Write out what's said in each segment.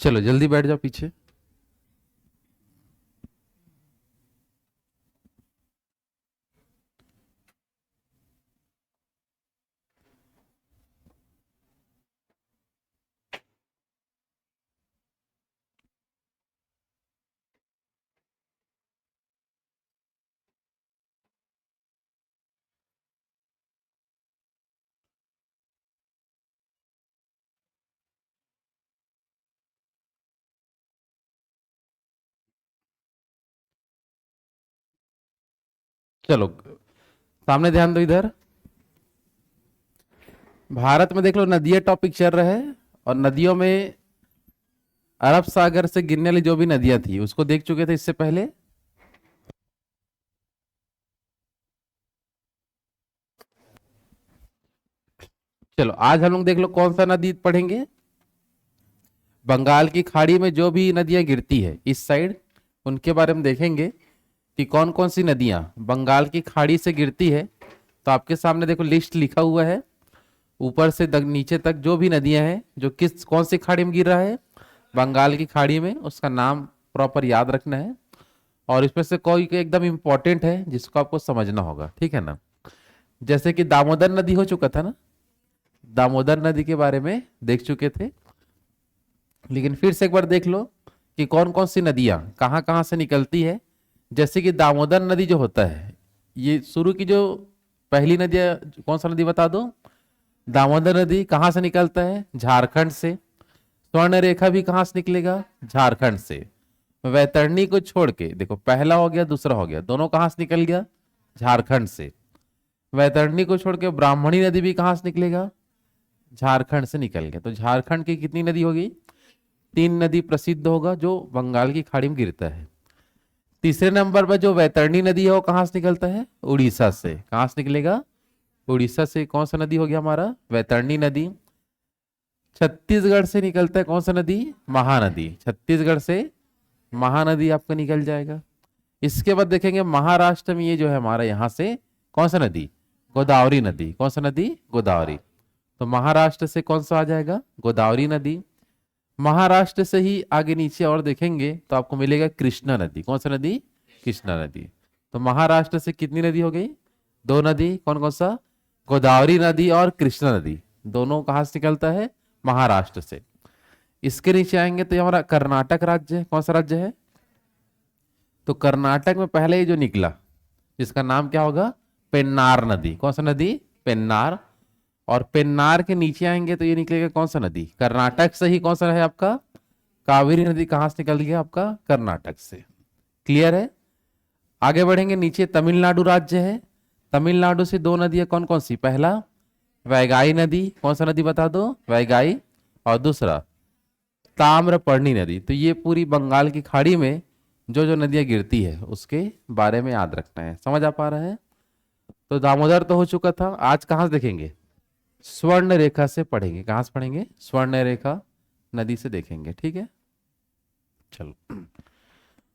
चलो जल्दी बैठ जाओ पीछे। चलो सामने ध्यान दो इधर। भारत में देख लो नदियां टॉपिक चल रहा है, और नदियों में अरब सागर से गिरने वाली जो भी नदियां थी उसको देख चुके थे इससे पहले। चलो आज हम लोग देख लो कौन सा नदी पढ़ेंगे। बंगाल की खाड़ी में जो भी नदियां गिरती है इस साइड, उनके बारे में देखेंगे कि कौन कौन सी नदियां बंगाल की खाड़ी से गिरती है। तो आपके सामने देखो लिस्ट लिखा हुआ है, ऊपर से नीचे तक जो भी नदियां हैं जो किस कौन सी खाड़ी में गिर रहा है, बंगाल की खाड़ी में, उसका नाम प्रॉपर याद रखना है। और इसमें से कोई एकदम इंपॉर्टेंट है जिसको आपको समझना होगा, ठीक है ना। जैसे कि दामोदर नदी हो चुका था ना, दामोदर नदी के बारे में देख चुके थे, लेकिन फिर से एक बार देख लो कि कौन कौन सी नदियां कहाँ कहाँ से निकलती है। जैसे कि दामोदर नदी जो होता है, ये शुरू की जो पहली नदी, कौन सा नदी बता दो। दामोदर नदी कहाँ से निकलता है? झारखंड से। स्वर्ण रेखा भी कहाँ से निकलेगा? झारखंड से। वैतरणी को छोड़ के देखो, पहला हो गया दूसरा हो गया, दोनों कहाँ से निकल गया? झारखंड से। वैतरणी को छोड़ के ब्राह्मणी नदी भी कहाँ से निकलेगा? झारखंड से निकल गया। तो झारखंड की कितनी नदी होगी? 3 नदी प्रसिद्ध होगा जो बंगाल की खाड़ी में गिरता है। तीसरे नंबर पर जो वैतरणी नदी है वो कहाँ से निकलता है? उड़ीसा से। कहाँ से निकलेगा? उड़ीसा से। कौन सा नदी हो गया हमारा? वैतरणी नदी। छत्तीसगढ़ से निकलता है कौन सा नदी? महानदी। छत्तीसगढ़ से महानदी आपका निकल जाएगा। इसके बाद देखेंगे महाराष्ट्र में, ये जो है हमारा यहाँ से कौन सा नदी? गोदावरी नदी। कौन सा नदी? गोदावरी। तो महाराष्ट्र से कौन सा आ जाएगा? गोदावरी नदी। महाराष्ट्र से ही आगे नीचे और देखेंगे तो आपको मिलेगा कृष्णा नदी। कौन सा नदी? कृष्णा नदी। तो महाराष्ट्र से कितनी नदी हो गई? 2 नदी। कौन कौन सा? गोदावरी नदी और कृष्णा नदी। दोनों कहाँ से निकलता है? महाराष्ट्र से। इसके नीचे आएंगे तो ये हमारा कर्नाटक राज्य है। कौन सा राज्य है? तो कर्नाटक में पहले ही जो निकला, जिसका नाम क्या होगा? पेन्नार नदी। कौन सा नदी? पेन्नार। और पेन्नार के नीचे आएंगे तो ये निकलेगा कौन सा नदी? कर्नाटक से ही। कौन सा है आपका? कावेरी नदी। कहां से निकल गया आपका? कर्नाटक से। क्लियर है? आगे बढ़ेंगे, नीचे तमिलनाडु राज्य है। तमिलनाडु से 2 नदियां कौन कौन सी? पहला वैगाई नदी। कौन सा नदी बता दो? वैगाई। और दूसरा ताम्रपर्णी नदी। तो ये पूरी बंगाल की खाड़ी में जो जो नदियां गिरती है उसके बारे में याद रखना है। समझ आ पा रहा है? तो दामोदर तो हो चुका था। आज कहाँ से देखेंगे? स्वर्ण रेखा से पढ़ेंगे। कहाँ से पढ़ेंगे? स्वर्ण रेखा नदी से देखेंगे, ठीक है। चलो,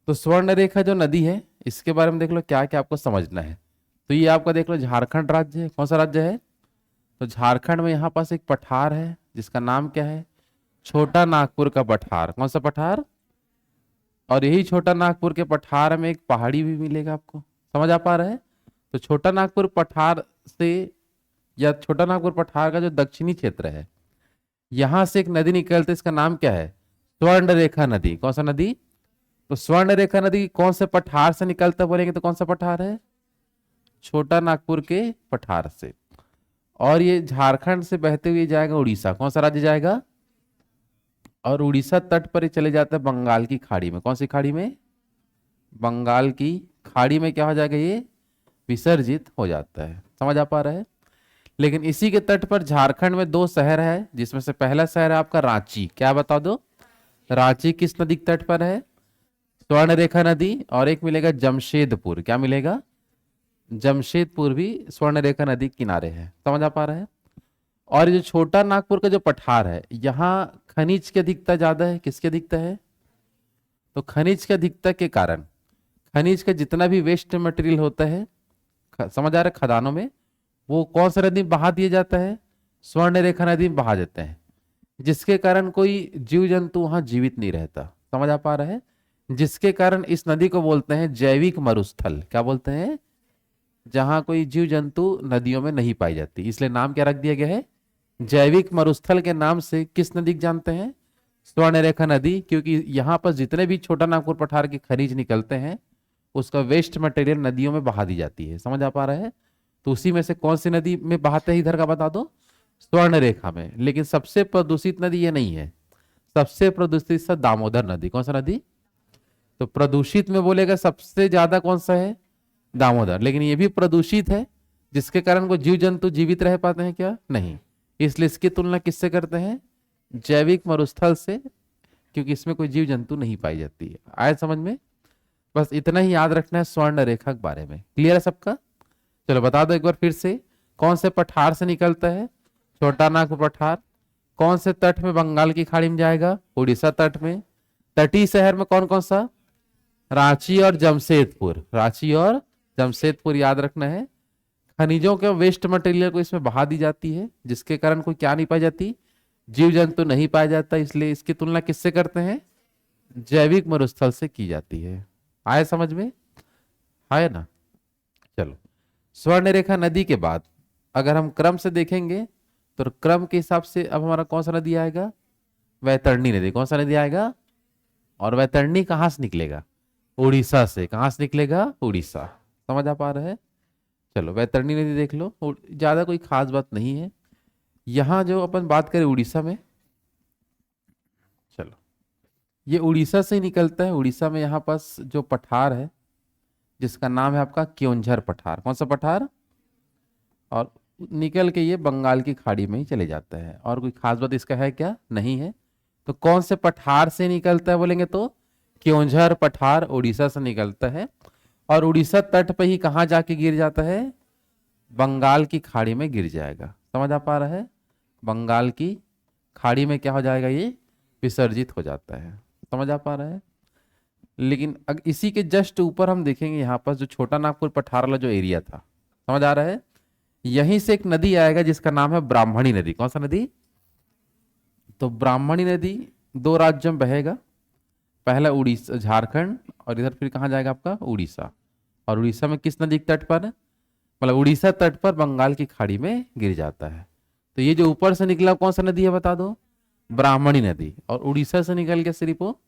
तो स्वर्ण रेखा जो नदी है इसके बारे में देख लो क्या क्या आपको समझना है। तो ये आपका देख लो झारखंड राज्य है। कौन सा राज्य है? तो झारखंड में यहाँ पास एक पठार है जिसका नाम क्या है? छोटा नागपुर का पठार। कौन सा पठार? और यही छोटा नागपुर के पठार में एक पहाड़ी भी मिलेगा आपको। समझ आ पा रहा है? तो छोटा नागपुर पठार से, या छोटा नागपुर पठार का जो दक्षिणी क्षेत्र है, यहां से एक नदी निकलती है, इसका नाम क्या है? स्वर्ण रेखा नदी। कौन सा नदी? तो स्वर्ण रेखा नदी कौन से पठार से निकलता बोलेंगे तो कौन सा पठार है? छोटा नागपुर के पठार से। और ये झारखंड से बहते हुए जाएगा उड़ीसा। कौन सा राज्य जाएगा? और उड़ीसा तट पर ही चले जाता है बंगाल की खाड़ी में। कौन सी खाड़ी में? बंगाल की खाड़ी में क्या हो जाएगा? ये विसर्जित हो जाता है। समझ आ पा रहा है? लेकिन इसी के तट पर झारखंड में 2 शहर है, जिसमें से पहला शहर है आपका रांची। क्या बता दो? रांची किस नदी के तट पर है? स्वर्ण रेखा नदी। और एक मिलेगा जमशेदपुर। क्या मिलेगा? जमशेदपुर भी स्वर्ण रेखा नदी के किनारे है। समझ आ पा रहा है? और ये जो छोटा नागपुर का जो पठार है, यहाँ खनिज की अधिकता ज्यादा है। किसकी अधिकता है? तो खनिज की अधिकता के कारण खनिज का जितना भी वेस्ट मटेरियल होता है, समझ आ रहा है, खदानों में, वो कौन सा नदी में बहा दिया जाता है? स्वर्ण रेखा नदी में बहा देते हैं। जिसके कारण कोई जीव जंतु वहां जीवित नहीं रहता। समझ आ पा रहा है? जिसके कारण इस नदी को बोलते हैं जैविक मरुस्थल। क्या बोलते हैं? जहां कोई जीव जंतु नदियों में नहीं पाई जाती, इसलिए नाम क्या रख दिया गया है? जैविक मरुस्थल के नाम से किस नदी को जानते हैं? स्वर्णरेखा नदी। क्योंकि यहाँ पर जितने भी छोटा नागपुर पठार के खनिज निकलते हैं उसका वेस्ट मटेरियल नदियों में बहा दी जाती है। समझ आ पा रहा है? तो उसी में से कौन सी नदी में बहाते हैं इधर का बता दो? स्वर्णरेखा में। लेकिन सबसे प्रदूषित नदी ये नहीं है। सबसे प्रदूषित दामोदर नदी। कौन सा नदी? तो प्रदूषित में बोलेगा सबसे ज्यादा कौन सा है? दामोदर। लेकिन ये भी प्रदूषित है, जिसके कारण कोई जीव जंतु जीवित रह पाते हैं क्या? नहीं। इसलिए इसकी तुलना किससे करते हैं? जैविक मरुस्थल से, क्योंकि इसमें कोई जीव जंतु नहीं पाई जाती है। आए समझ में? बस इतना ही याद रखना है स्वर्ण रेखा के बारे में। क्लियर है सबका? चलो बता दो एक बार फिर से, कौन से पठार से निकलता है? छोटा नागपुर पठार। कौन से तट में बंगाल की खाड़ी में जाएगा? उड़ीसा तट में। तटीय शहर में कौन कौन सा? रांची और जमशेदपुर। रांची और जमशेदपुर याद रखना है। खनिजों के वेस्ट मटेरियल को इसमें बहा दी जाती है, जिसके कारण कोई क्या नहीं पाई जाती? जीव जंतु नहीं पाया जाता। इसलिए इसकी तुलना किससे करते हैं? जैविक मरुस्थल से की जाती है। आए समझ में? आए ना? चलो, स्वर्णरेखा नदी के बाद अगर हम क्रम से देखेंगे तो क्रम के हिसाब से अब हमारा कौन सा नदी आएगा? वैतरणी नदी। कौन सा नदी आएगा? और वैतरणी कहां से निकलेगा? उड़ीसा से। कहां से निकलेगा? उड़ीसा। समझ आ पा रहा है? चलो वैतरणी नदी देख लो, ज्यादा कोई खास बात नहीं है। यहां जो अपन बात करें उड़ीसा में, चलो ये उड़ीसा से ही निकलता है। उड़ीसा में यहाँ पास जो पठार है जिसका नाम है आपका क्योंझर पठार। कौन सा पठार? और निकल के ये बंगाल की खाड़ी में ही चले जाता है। और कोई खास बात इसका है क्या? नहीं है। तो कौन से पठार से निकलता है बोलेंगे तो क्योंझर पठार उड़ीसा से निकलता है। और उड़ीसा तट पे ही कहाँ जाके गिर जाता है? बंगाल की खाड़ी में गिर जाएगा। समझ आ पा रहा है? बंगाल की खाड़ी में क्या हो जाएगा? ये विसर्जित हो जाता है। समझ आ पा रहा है? लेकिन अगर इसी के जस्ट ऊपर हम देखेंगे, यहाँ पर जो छोटा नागपुर पठार वाला जो एरिया था, समझ आ रहा है? यहीं से एक नदी आएगा जिसका नाम है ब्राह्मणी नदी। कौन सा नदी? तो ब्राह्मणी नदी दो राज्यों में बहेगा। पहला उड़ीसा झारखंड, और इधर फिर कहाँ जाएगा आपका? उड़ीसा। और उड़ीसा में किस नदी के तट पर? मतलब उड़ीसा तट पर बंगाल की खाड़ी में गिर जाता है। तो ये जो ऊपर से निकला कौन सा नदी है बता दो? ब्राह्मणी नदी। और उड़ीसा से निकल के सिर्फ वो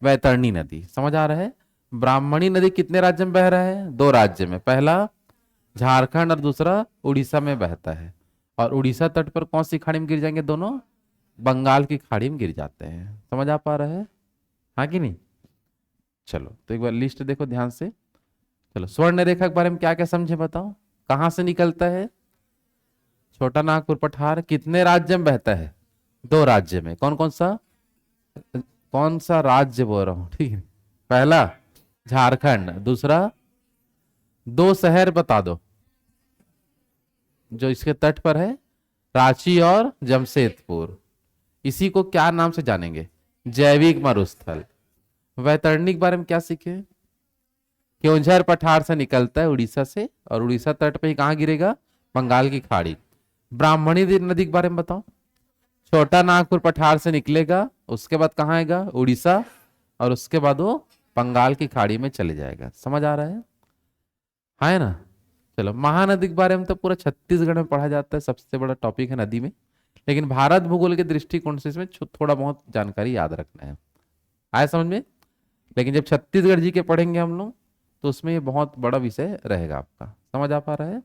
वैतरणी नदी। समझ आ रहा है? ब्राह्मणी नदी कितने राज्य में बह रहा है? दो राज्य में। पहला झारखंड और दूसरा उड़ीसा में बहता है। और उड़ीसा तट पर कौन सी खाड़ी में गिर जाएंगे? दोनों बंगाल की खाड़ी में गिर जाते हैं। समझ आ पा रहा है? हाँ कि नहीं? चलो तो एक बार लिस्ट देखो ध्यान से। चलो स्वर्ण रेखा के बारे में क्या क्या समझे बताओ। कहां से निकलता है? छोटा नागपुर पठार। कितने राज्य में बहता है? दो राज्य में। कौन कौन सा? कौन सा राज्य बोल रहा हूं? ठीक है। पहला झारखंड, दूसरा दो शहर बता दो जो इसके तट पर है, रांची और जमशेदपुर। इसी को क्या नाम से जानेंगे? जैविक मरुस्थल। वैतरणी के बारे में क्या सीखे? क्योंझर पठार से निकलता है उड़ीसा से, और उड़ीसा तट पे ही कहाँ गिरेगा? बंगाल की खाड़ी। ब्राह्मणी नदी के बारे में बताओ। छोटा नागपुर पठार से निकलेगा, उसके बाद कहाँ आएगा? उड़ीसा, और उसके बाद वो बंगाल की खाड़ी में चले जाएगा। समझ आ रहा है? हाँ है ना? चलो महानदी के बारे में तो पूरा छत्तीसगढ़ में पढ़ा जाता है, सबसे बड़ा टॉपिक है नदी में। लेकिन भारत भूगोल के दृष्टिकोण से इसमें थोड़ा बहुत जानकारी याद रखना है। आया समझ में? लेकिन जब छत्तीसगढ़ जी के पढ़ेंगे हम लोग तो उसमें ये बहुत बड़ा विषय रहेगा आपका। समझ आ पा रहा है?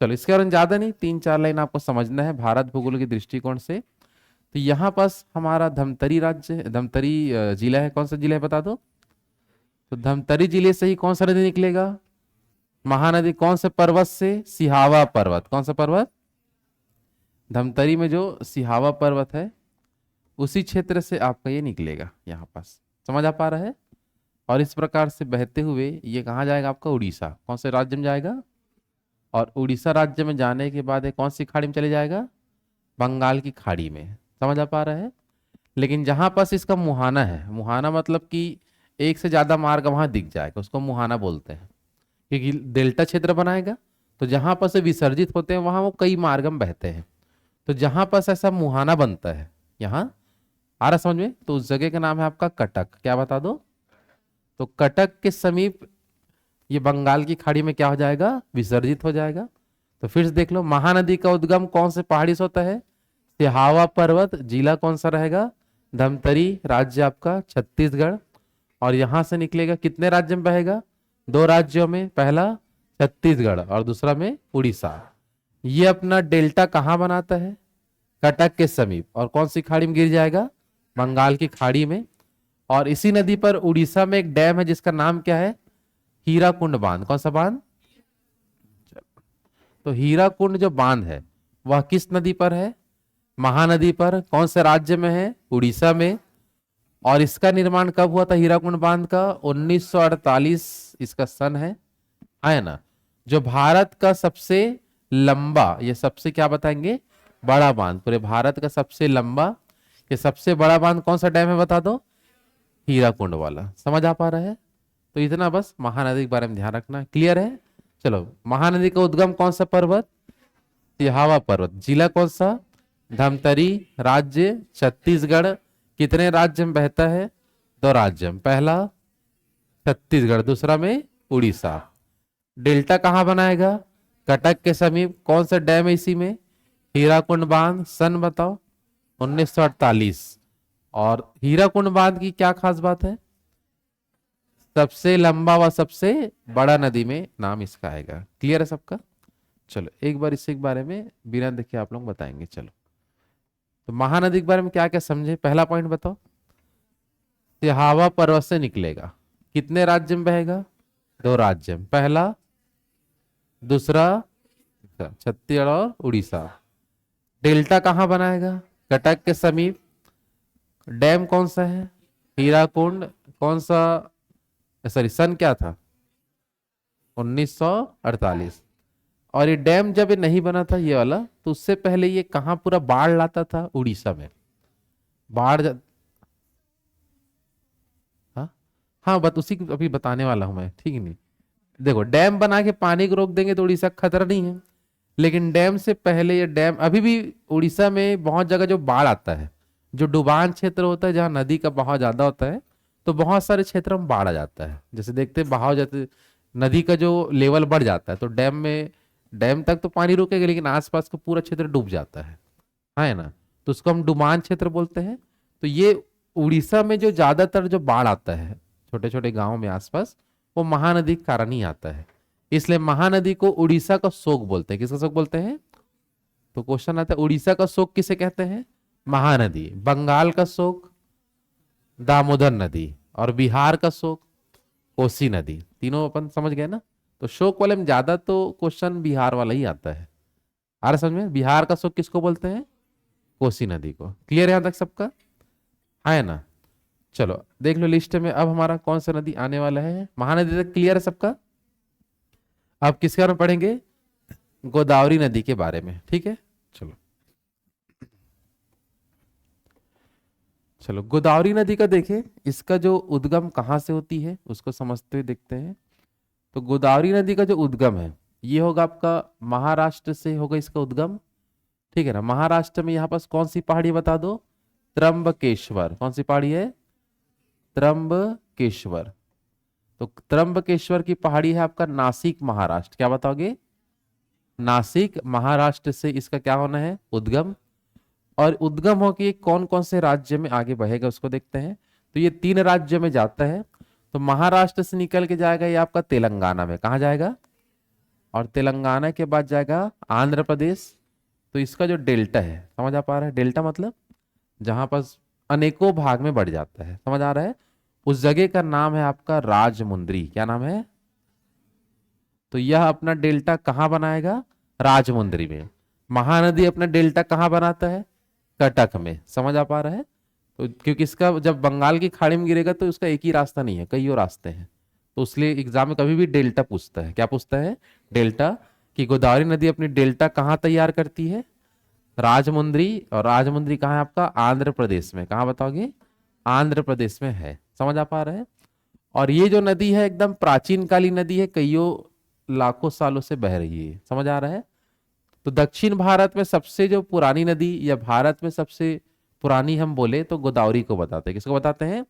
चलो इसके बारे में ज्यादा नहीं, 3-4 लाइन आपको समझना है भारत भूगोल के दृष्टिकोण से। तो यहाँ पास हमारा धमतरी राज्य, धमतरी जिला है। कौन सा जिला है बता दो? तो धमतरी जिले से ही कौन सा नदी निकलेगा? महानदी। कौन से पर्वत से? सिहावा पर्वत। कौन सा पर्वत? धमतरी में जो सिहावा पर्वत है उसी क्षेत्र से आपका ये निकलेगा यहाँ पास। समझ आ पा रहा है? और इस प्रकार से बहते हुए ये कहाँ जाएगा आपका? उड़ीसा। कौन से राज्य में जाएगा? और उड़ीसा राज्य में जाने के बाद कौन सी खाड़ी में चले जाएगा? बंगाल की खाड़ी में। समझ आ पा रहा है? लेकिन जहां पास इसका मुहाना है, मुहाना मतलब कि एक से ज्यादा मार्ग वहां दिख जाएगा, उसको मुहाना बोलते हैं। क्योंकि डेल्टा क्षेत्र बनाएगा तो जहां पर से विसर्जित होते हैं वहां वो कई मार्ग में बहते हैं। तो जहां पर ऐसा मुहाना बनता है यहाँ आ रहा समझ में? तो उस जगह का नाम है आपका कटक। क्या बता दो? तो कटक के समीप ये बंगाल की खाड़ी में क्या हो जाएगा? विसर्जित हो जाएगा। तो फिर से देख लो, महानदी का उद्गम कौन से पहाड़ी से होता है? सिहावा पर्वत। जिला कौन सा रहेगा? धमतरी। राज्य आपका छत्तीसगढ़। और यहां से निकलेगा, कितने राज्य में बहेगा? 2 राज्यों में, पहला छत्तीसगढ़ और दूसरा में उड़ीसा। ये अपना डेल्टा कहाँ बनाता है? कटक के समीप। और कौन सी खाड़ी में गिर जाएगा? बंगाल की खाड़ी में। और इसी नदी पर उड़ीसा में एक डैम है जिसका नाम क्या है? हीराकुंड बांध। कौन सा बांध? तो हीराकुंड जो बांध है वह किस नदी पर है? महानदी पर। कौन से राज्य में है? उड़ीसा में। और इसका निर्माण कब हुआ था हीराकुंड बांध का? 1948 इसका सन है ना? जो भारत का सबसे लंबा, ये सबसे क्या बताएंगे? बड़ा बांध, पूरे भारत का सबसे लंबा, ये सबसे बड़ा बांध कौन सा डैम है बता दो? हीराकुंड वाला। समझ आ पा रहा है? तो इतना बस महानदी के बारे में ध्यान रखना। क्लियर है? चलो, महानदी का उद्गम कौन सा पर्वत? सिहावा पर्वत। जिला कौन सा? धमतरी। राज्य छत्तीसगढ़। कितने राज्य में बहता है? 2 राज्य में, पहला छत्तीसगढ़, दूसरा में उड़ीसा। डेल्टा कहां बनाएगा? कटक के समीप। कौन सा डैम है इसी में? हीराकुंड बांध। सन बताओ? 1948। और हीराकुंड बांध की क्या खास बात है? सबसे लंबा व सबसे बड़ा नदी में नाम इसका आएगा। क्लियर है सबका? चलो एक बार इसी के बारे में बिना देखे आप लोग बताएंगे। चलो, तो महानदी के बारे में क्या क्या समझे? पहला पॉइंट बताओ। सिहावा पर्वत से निकलेगा, कितने राज्य में बहेगा? 2 राज्य में, पहला दूसरा छत्तीसगढ़ और उड़ीसा। डेल्टा कहां बनाएगा? कटक के समीप। डैम कौन सा है? हीराकुंड। कौन सा, सॉरी सन क्या था? 1948। और ये डैम जब ये नहीं बना था ये वाला, तो उससे पहले ये कहां पूरा बाढ़ लाता था? उड़ीसा में हाँ हाँ, बस उसी की अभी बताने वाला हूं मैं, ठीक नहीं? देखो, डैम बना के पानी को रोक देंगे तो उड़ीसा का खतरा नहीं है, लेकिन डैम से पहले ये डैम, अभी भी उड़ीसा में बहुत जगह जो बाढ़ आता है, जो डुबान क्षेत्र होता है जहाँ नदी का बहाव ज्यादा होता है, तो बहुत सारे क्षेत्रों में बाढ़ आ जाता है। जैसे देखते हैं बहाव, जैसे नदी का जो लेवल बढ़ जाता है तो डैम में, डैम तक तो पानी रुकेगा लेकिन आसपास का पूरा क्षेत्र डूब जाता है ना? तो उसको हम डुबान क्षेत्र बोलते हैं। तो ये उड़ीसा में जो ज्यादातर जो बाढ़ आता है छोटे छोटे गांवों में आसपास, वो महानदी के कारण ही आता है। इसलिए महानदी को उड़ीसा का शोक बोलते हैं। किसका शोक बोलते हैं? तो क्वेश्चन आता है, उड़ीसा का शोक किसे कहते हैं? महानदी। बंगाल का शोक दामोदर नदी। और बिहार का शोक कोसी नदी। तीनों अपन समझ गए ना? तो शोक वाले में ज्यादा तो क्वेश्चन बिहार वाला ही आता है। आ रहा समझ में? बिहार का शोक किसको बोलते हैं? कोसी नदी को। क्लियर है यहां तक सबका? है ना? चलो देख लो लिस्ट में अब हमारा कौन सा नदी आने वाला है। महानदी तक क्लियर है सबका? अब किसके बारे में पढ़ेंगे? गोदावरी नदी के बारे में। ठीक है, चलो चलो गोदावरी नदी का देखें, इसका जो उद्गम कहाँ से होती है उसको समझते हुए देखते हैं। तो गोदावरी नदी का जो उद्गम है ये होगा आपका महाराष्ट्र से होगा इसका उद्गम। ठीक है ना? महाराष्ट्र में यहाँ पास कौन सी पहाड़ी बता दो? त्र्यंबकेश्वर। कौन सी पहाड़ी है? त्र्यंबकेश्वर। तो त्र्यंबकेश्वर की पहाड़ी है आपका नासिक महाराष्ट्र। क्या बताओगे? नासिक महाराष्ट्र से इसका क्या होना है? उद्गम। और उद्गम होके कौन कौन से राज्य में आगे बहेगा उसको देखते हैं। तो ये 3 राज्य में जाता है। तो महाराष्ट्र से निकल के जाएगा ये आपका तेलंगाना में। कहाँ जाएगा? और तेलंगाना के बाद जाएगा आंध्र प्रदेश। तो इसका जो डेल्टा है, समझ आ पा रहा है? डेल्टा मतलब जहां पर अनेकों भाग में बढ़ जाता है। समझ आ रहा है? उस जगह का नाम है आपका राजमुंद्री। क्या नाम है? तो यह अपना डेल्टा कहाँ बनाएगा? राजमुंद्री में। महानदी अपना डेल्टा कहाँ बनाता है? कटक में। समझ आ पा रहा है? तो क्योंकि इसका जब बंगाल की खाड़ी में गिरेगा तो उसका एक ही रास्ता नहीं है, कई और रास्ते हैं। तो इसलिए एग्जाम में कभी भी डेल्टा पूछता है। क्या पूछता है? डेल्टा। कि गोदावरी नदी अपनी डेल्टा कहाँ तैयार करती है? राजमुंद्री। और राजमुंद्री कहाँ है आपका? आंध्र प्रदेश में। कहाँ बताओगे? आंध्र प्रदेश में है। समझ आ पा रहा है? और ये जो नदी है एकदम प्राचीन कालीन नदी है, कईयों लाखों सालों से बह रही है। समझ आ रहा है? तो दक्षिण भारत में सबसे जो पुरानी नदी या भारत में सबसे पुरानी हम बोले तो गोदावरी को बताते हैं। किसको बताते हैं?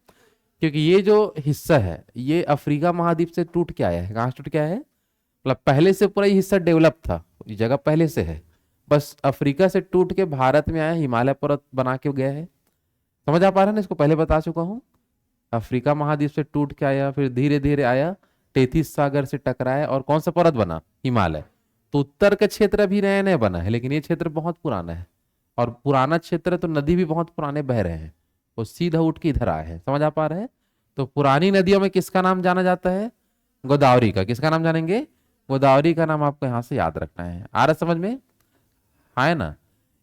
क्योंकि ये जो हिस्सा है ये अफ्रीका महाद्वीप से टूट के आया है। कहाँ से टूट के आया है? मतलब पहले से पूरा ये हिस्सा डेवलप था, ये जगह पहले से है, बस अफ्रीका से टूट के भारत में आया, हिमालय पर्वत बना के गया है। समझ आ पा रहा है ना? इसको पहले बता चुका हूँ। अफ्रीका महाद्वीप से टूट के आया, फिर धीरे धीरे आया, टेथिस सागर से टकराया और कौन सा पर्वत बना? हिमालय। तो उत्तर का क्षेत्र अभी नया नया बना है, लेकिन ये क्षेत्र बहुत पुराना है, और पुराना क्षेत्र तो नदी भी बहुत पुराने बह रहे हैं, वो सीधा उठ के इधर आए हैं। समझ आ पा रहे हैं? तो पुरानी नदियों में किसका नाम जाना जाता है? गोदावरी का। किसका नाम जानेंगे? गोदावरी का नाम आपको यहां से याद रखना है। आ रहा समझ में? हाँ है ना?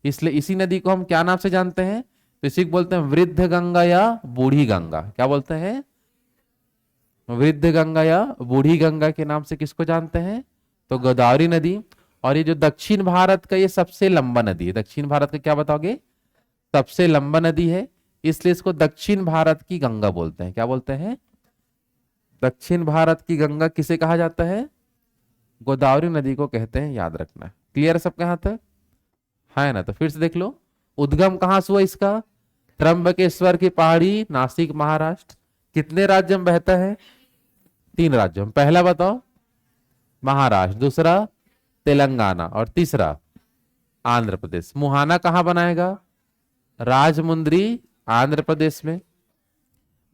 इसलिए इसी नदी को हम क्या नाम से जानते हैं? तो इसी को बोलते हैं वृद्ध गंगा या बूढ़ी गंगा। क्या बोलते हैं? वृद्ध गंगा या बूढ़ी गंगा के नाम से किसको जानते हैं? तो गोदावरी नदी। और ये जो दक्षिण भारत का ये सबसे लंबा नदी है, दक्षिण भारत का क्या बताओगे? सबसे लंबा नदी है, इसलिए इसको दक्षिण भारत की गंगा बोलते हैं। क्या बोलते हैं? दक्षिण भारत की गंगा किसे कहा जाता है? गोदावरी नदी को कहते हैं, याद रखना। क्लियर है सबके यहाँ तक? है ना? तो फिर से देख लो, उद्गम कहां से हुआ इसका? त्र्यंबकेश्वर की पहाड़ी, नासिक, महाराष्ट्र। कितने राज्य में बहता है? 3 राज्यों में। पहला बताओ? महाराष्ट्र, दूसरा तेलंगाना, और तीसरा आंध्र प्रदेश। मुहाना कहां बनाएगा? राजमुंद्री, आंध्र प्रदेश में।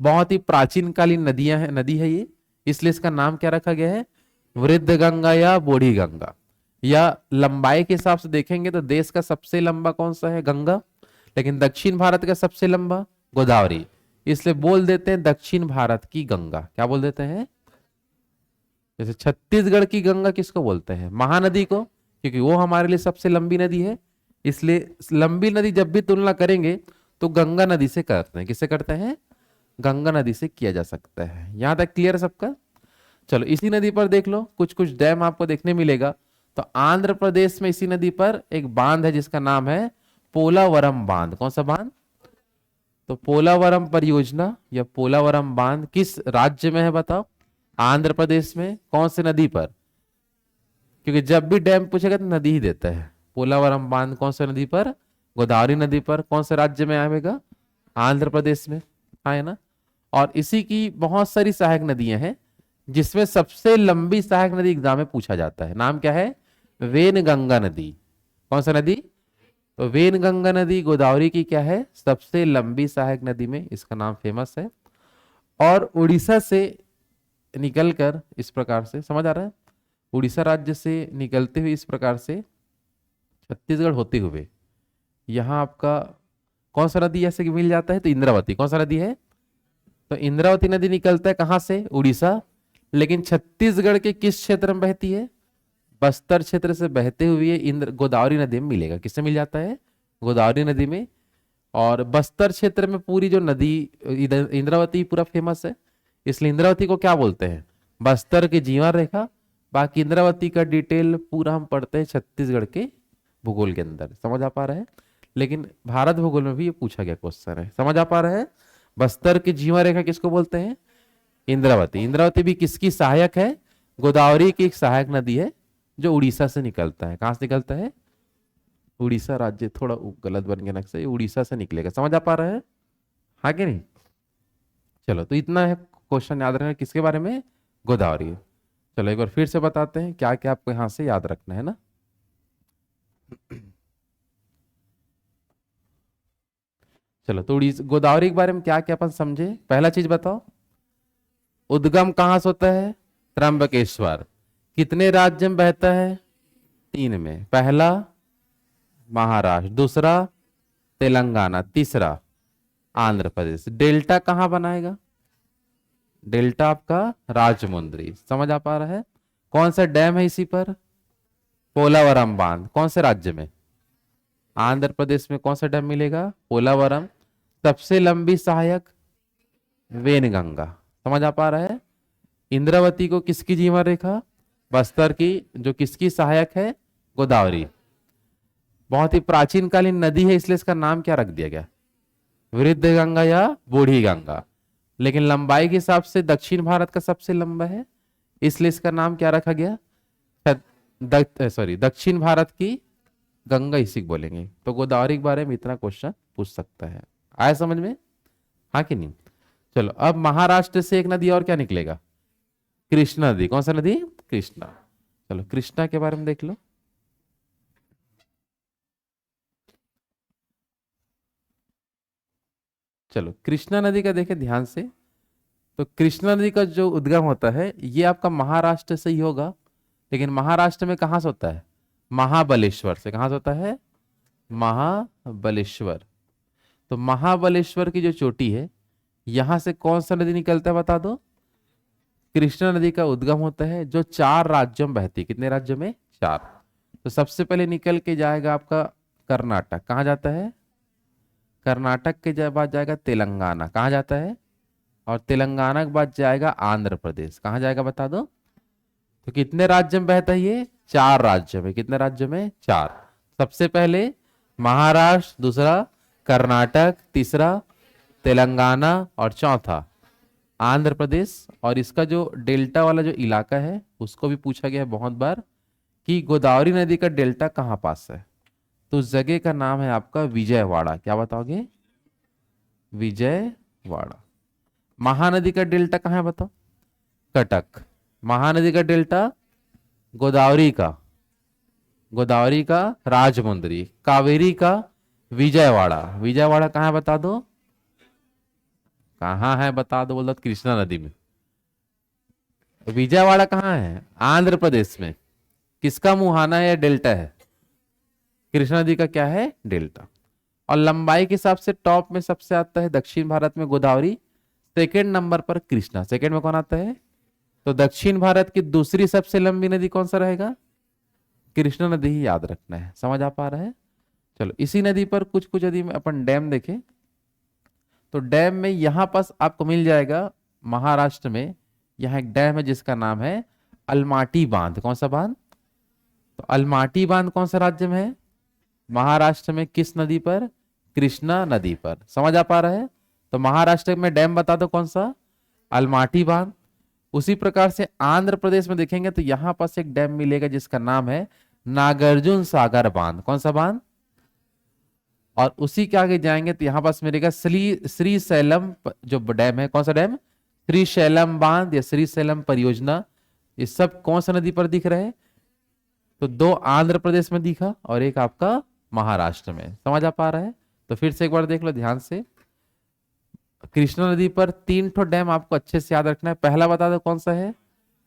बहुत ही प्राचीन कालीन नदी है ये, इसलिए इसका नाम क्या रखा गया है? वृद्ध गंगा या बूढ़ी गंगा। या लंबाई के हिसाब से देखेंगे तो देश का सबसे लंबा कौन सा है? गंगा। लेकिन दक्षिण भारत का सबसे लंबा गोदावरी, इसलिए बोल देते हैं दक्षिण भारत की गंगा। क्या बोल देते हैं? जैसे छत्तीसगढ़ की गंगा किसको बोलते हैं? महानदी को, क्योंकि वो हमारे लिए सबसे लंबी नदी है। इसलिए लंबी नदी जब भी तुलना करेंगे तो गंगा नदी से करते हैं। किससे करते हैं? गंगा नदी से किया जा सकता है। यहां तक क्लियर है सबका? चलो, इसी नदी पर देख लो, कुछ कुछ डैम आपको देखने मिलेगा। तो आंध्र प्रदेश में इसी नदी पर एक बांध है जिसका नाम है पोलावरम बांध। कौन सा बांध? तो पोलावरम परियोजना या पोलावरम बांध किस राज्य में है बताओ? आंध्र प्रदेश में। कौन से नदी पर? क्योंकि जब भी डैम पूछेगा तो नदी ही देता है। पोलावरम बांध कौन सा नदी पर? गोदावरी नदी पर। कौन से राज्य में आएगा? आंध्र प्रदेश में। हाँ है ना? और इसी की बहुत सारी सहायक नदियां हैं, जिसमें सबसे लंबी सहायक नदी एग्जाम में पूछा जाता है। नाम क्या है? वेनगंगा नदी। कौन सा नदी? तो वेनगंगा नदी गोदावरी की क्या है? सबसे लंबी सहायक नदी में इसका नाम फेमस है। और उड़ीसा से निकलकर इस प्रकार से, समझ आ रहा है? उड़ीसा राज्य से निकलते हुए इस प्रकार से छत्तीसगढ़ होते हुए यहाँ आपका कौन सा नदी ऐसे मिल जाता है? तो इंद्रावती। कौन सा नदी है? तो इंद्रावती नदी निकलता है कहां से? उड़ीसा। लेकिन छत्तीसगढ़ के किस क्षेत्र में बहती है? बस्तर क्षेत्र से बहते हुए इंद्र गोदावरी नदी में मिलेगा। किससे मिल जाता है? गोदावरी नदी में। और बस्तर क्षेत्र में पूरी जो नदी इंद्रावती पूरा फेमस है, इसलिए इंद्रावती को क्या बोलते हैं? बस्तर की जीवन रेखा। बाकी इंद्रावती का डिटेल पूरा हम पढ़ते हैं छत्तीसगढ़ के भूगोल के अंदर। समझ आ पा रहा है? लेकिन भारत भूगोल में भी ये पूछा गया क्वेश्चन है। समझ आ पा रहा है? बस्तर की जीवन रेखा किसको बोलते हैं? इंद्रावती। इंद्रावती भी किसकी सहायक है? गोदावरी की एक सहायक नदी है जो उड़ीसा से निकलता है। कहां से निकलता है? उड़ीसा राज्य, थोड़ा गलत बन गया नक्शा, ये उड़ीसा से निकलेगा। समझ आ पा रहा है? हाँ कि नहीं? चलो, तो इतना है क्वेश्चन याद रखना किसके बारे में? गोदावरी। चलो एक बार फिर से बताते हैं क्या क्या आपको यहां से याद रखना है ना। चलो, तो गोदावरी के बारे में क्या क्या अपन समझे? पहला चीज बताओ, उद्गम कहां से होता है? त्र्यंबकेश्वर। कितने राज्य में बहता है? 3 में। पहला महाराष्ट्र, दूसरा तेलंगाना, तीसरा आंध्र प्रदेश। डेल्टा कहां बनाएगा? डेल्टा आपका राजमुंद्री। समझ आ पा रहा है? कौन सा डैम है इसी पर? पोलावरम बांध। कौन से राज्य में? आंध्र प्रदेश में। कौन सा डैम मिलेगा? पोलावरम। सबसे लंबी सहायक वेनगंगा। समझ आ पा रहा है? इंद्रावती को किसकी जीवन रेखा? बस्तर की, जो किसकी सहायक है? गोदावरी। बहुत ही प्राचीन कालीन नदी है, इसलिए इसका नाम क्या रख दिया गया? वृद्ध गंगा या बूढ़ी गंगा। लेकिन लंबाई के हिसाब से दक्षिण भारत का सबसे लंबा है, इसलिए इसका नाम क्या रखा गया? दक्षिण भारत की गंगा इसी को बोलेंगे। तो गोदावरी के बारे में इतना क्वेश्चन पूछ सकता है। आया समझ में? हाँ कि नहीं? चलो, अब महाराष्ट्र से एक नदी और क्या निकलेगा? कृष्णा नदी। कौन सा नदी? कृष्णा। चलो कृष्णा के बारे में देख लो। चलो कृष्णा नदी का देखें ध्यान से। तो कृष्णा नदी का जो उद्गम होता है ये आपका महाराष्ट्र से ही होगा, लेकिन महाराष्ट्र में कहाँ से होता है? महाबलेश्वर से। कहाँ से होता है? महाबलेश्वर। तो महाबलेश्वर की जो चोटी है, यहां से कौन सा नदी निकलता है बता दो? कृष्णा नदी का उद्गम होता है, जो 4 राज्यों में बहती है। कितने राज्यों में? 4। तो सबसे पहले निकल के जाएगा आपका कर्नाटक। कहाँ जाता है? कर्नाटक के बाद जाएगा तेलंगाना। कहाँ जाता है? और तेलंगाना के बाद जाएगा आंध्र प्रदेश। कहाँ जाएगा बता दो? तो कितने राज्य में बहता है ये? 4 राज्य में। कितने राज्य में? 4। सबसे पहले महाराष्ट्र, दूसरा कर्नाटक, तीसरा तेलंगाना और चौथा आंध्र प्रदेश। और इसका जो डेल्टा वाला जो इलाका है उसको भी पूछा गया है बहुत बार कि गोदावरी नदी का डेल्टा कहाँ पास है। तो उस जगह का नाम है आपका विजयवाड़ा। क्या बताओगे? विजयवाड़ा। महानदी का डेल्टा कहाँ है बताओ? कटक। महानदी का डेल्टा गोदावरी का राजमुंद्री। कावेरी का विजयवाड़ा। विजयवाड़ा कहाँ है बता दो? कहाँ है बता दो? बोल दो कृष्णा नदी में। विजयवाड़ा कहाँ है? आंध्र प्रदेश में। किसका मुहाना है या डेल्टा है? कृष्णा नदी का क्या है? डेल्टा। और लंबाई के हिसाब से टॉप में सबसे आता है दक्षिण भारत में गोदावरी, सेकेंड नंबर पर कृष्णा। सेकेंड में कौन आता है? तो दक्षिण भारत की दूसरी सबसे लंबी नदी कौन सा रहेगा? कृष्णा नदी ही याद रखना है। समझ आ पा रहा है? चलो इसी नदी पर कुछ कुछ यदि अपन डैम देखें तो डैम में यहां पास आपको मिल जाएगा महाराष्ट्र में। यहां एक डैम है जिसका नाम है अलमाटी बांध। कौन सा बांध? तो अलमाटी बांध कौन सा राज्य में है? महाराष्ट्र में। किस नदी पर? कृष्णा नदी पर। समझ आ पा रहा है? तो महाराष्ट्र में डैम बता दो कौन सा? अलमाटी बांध। उसी प्रकार से आंध्र प्रदेश में देखेंगे तो यहां पास एक डैम मिलेगा जिसका नाम है नागार्जुन सागर बांध। कौन सा बांध? और उसी के आगे जाएंगे तो यहां पास मिलेगा श्रीशैलम जो डैम है। कौन सा डैम? श्रीशैलम बांध या श्रीशैलम परियोजना। ये सब कौन सा नदी पर दिख रहे हैं? तो 2 आंध्र प्रदेश में दिखा और एक आपका महाराष्ट्र में। समझ आ पा रहा है? तो फिर से एक बार देख लो ध्यान से। कृष्णा नदी पर 3 ठो डैम आपको अच्छे से याद रखना है। पहला बता दो कौन सा है?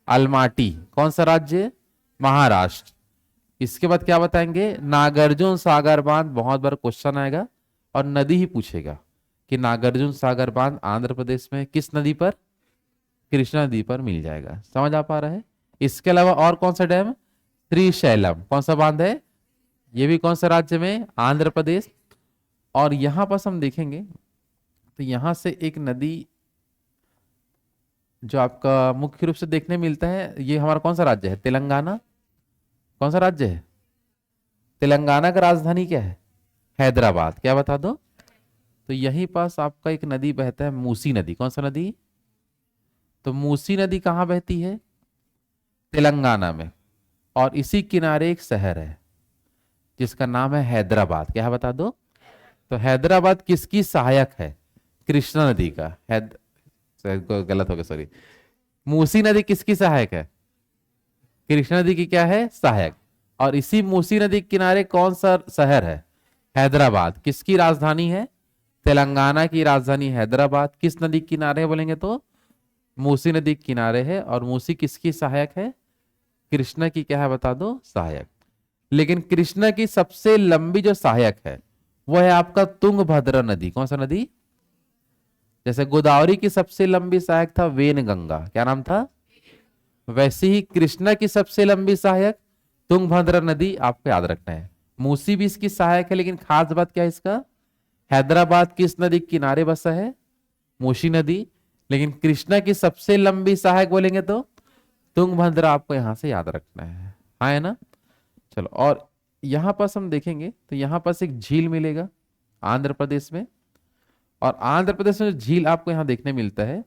अलमाटी। कौन सा राज्य? महाराष्ट्र। इसके बाद क्या बताएंगे? नागार्जुन सागर बांध। बहुत बार क्वेश्चन आएगा और नदी ही पूछेगा कि नागार्जुन सागर बांध आंध्र प्रदेश में किस नदी पर? कृष्णा नदी पर मिल जाएगा। समझ आ पा रहा है? इसके अलावा और कौन सा डैम? श्रीशैलम। कौन सा बांध है? ये भी कौन सा राज्य में? आंध्र प्रदेश। और यहां पर हम देखेंगे तो यहां से एक नदी जो आपका मुख्य रूप से देखने मिलता है, ये हमारा कौन सा राज्य है? तेलंगाना। कौन सा राज्य है? तेलंगाना का राजधानी क्या है? हैदराबाद। क्या बता दो? तो यहीं पास आपका एक नदी बहता है, मूसी नदी। कौन सा नदी? तो मूसी नदी कहाँ बहती है? तेलंगाना में। और इसी किनारे एक शहर है जिसका नाम है हैदराबाद। क्या है बता दो? तो हैदराबाद किसकी सहायक है? कृष्णा नदी का। गलत हो गया, सॉरी। मूसी नदी किसकी सहायक है? कृष्णा नदी की क्या है? सहायक। और इसी मूसी नदी के किनारे कौन सा शहर है? हैदराबाद। किसकी राजधानी है? तेलंगाना की राजधानी हैदराबाद। किस नदी के किनारे है बोलेंगे तो? मूसी नदी के किनारे है। और मूसी किसकी सहायक है? कृष्णा की क्या है बता दो? सहायक। लेकिन कृष्णा की सबसे लंबी जो सहायक है वो है आपका तुंगभद्रा नदी। कौन सा नदी? जैसे गोदावरी की सबसे लंबी सहायक था वेनगंगा। क्या नाम था? वैसे ही कृष्णा की सबसे लंबी सहायक तुंगभद्रा नदी। आपको याद रखना है। मूसी भी इसकी सहायक है, लेकिन खास बात क्या है इसका? हैदराबाद किस नदी के किनारे बसा है? मूसी नदी। लेकिन कृष्णा की सबसे लंबी सहायक बोलेंगे तो तुंगभद्रा। आपको यहां से याद रखना है। हाँ है ना? चलो, और यहां पास हम देखेंगे तो यहां पास एक झील मिलेगा आंध्र प्रदेश में। और आंध्र प्रदेश में जो झील आपको यहां देखने मिलता है,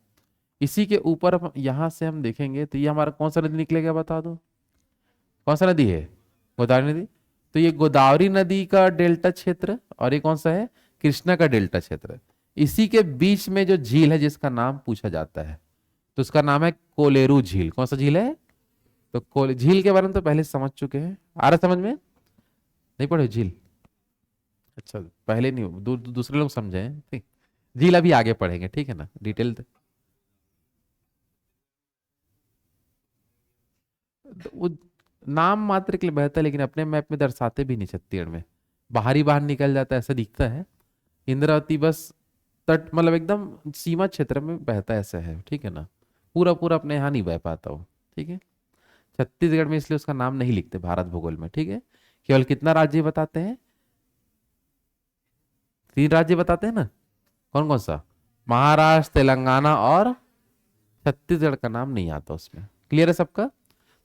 इसी के ऊपर यहां से हम देखेंगे तो ये हमारा कौन सा नदी निकलेगा बता दो? कौन सा नदी है? गोदावरी नदी। तो ये गोदावरी नदी का डेल्टा क्षेत्र। और ये कौन सा है? कृष्णा का डेल्टा क्षेत्र है। इसी के बीच में जो झील है जिसका नाम पूछा जाता है, तो उसका नाम है कोलेरू झील। कौन सा झील है? तो झील के बारे में तो पहले समझ चुके हैं, आ रहा समझ में? नहीं पढ़े झील? अच्छा, पहले नहीं, दूसरे लोग समझे हैं, ठीक। झील अभी आगे पढ़ेंगे, ठीक है ना, डिटेल। वो नाम मात्र के लिए बहता है, लेकिन अपने मैप में दर्शाते भी नहीं छत्तीसगढ़ में। बाहर निकल जाता है ऐसा दिखता है। इंद्रावती बस तट मतलब एकदम सीमा क्षेत्र में बहता है, ऐसा है, ठीक है ना। पूरा पूरा अपने यहाँ नहीं बह पाता वो, ठीक है। छत्तीसगढ़ में इसलिए उसका नाम नहीं लिखते भारत भूगोल में, ठीक है। केवल कितना राज्य बताते हैं? 3 राज्य बताते हैं ना। कौन कौन सा? महाराष्ट्र, तेलंगाना और छत्तीसगढ़ का नाम नहीं आता उसमें। क्लियर है सबका?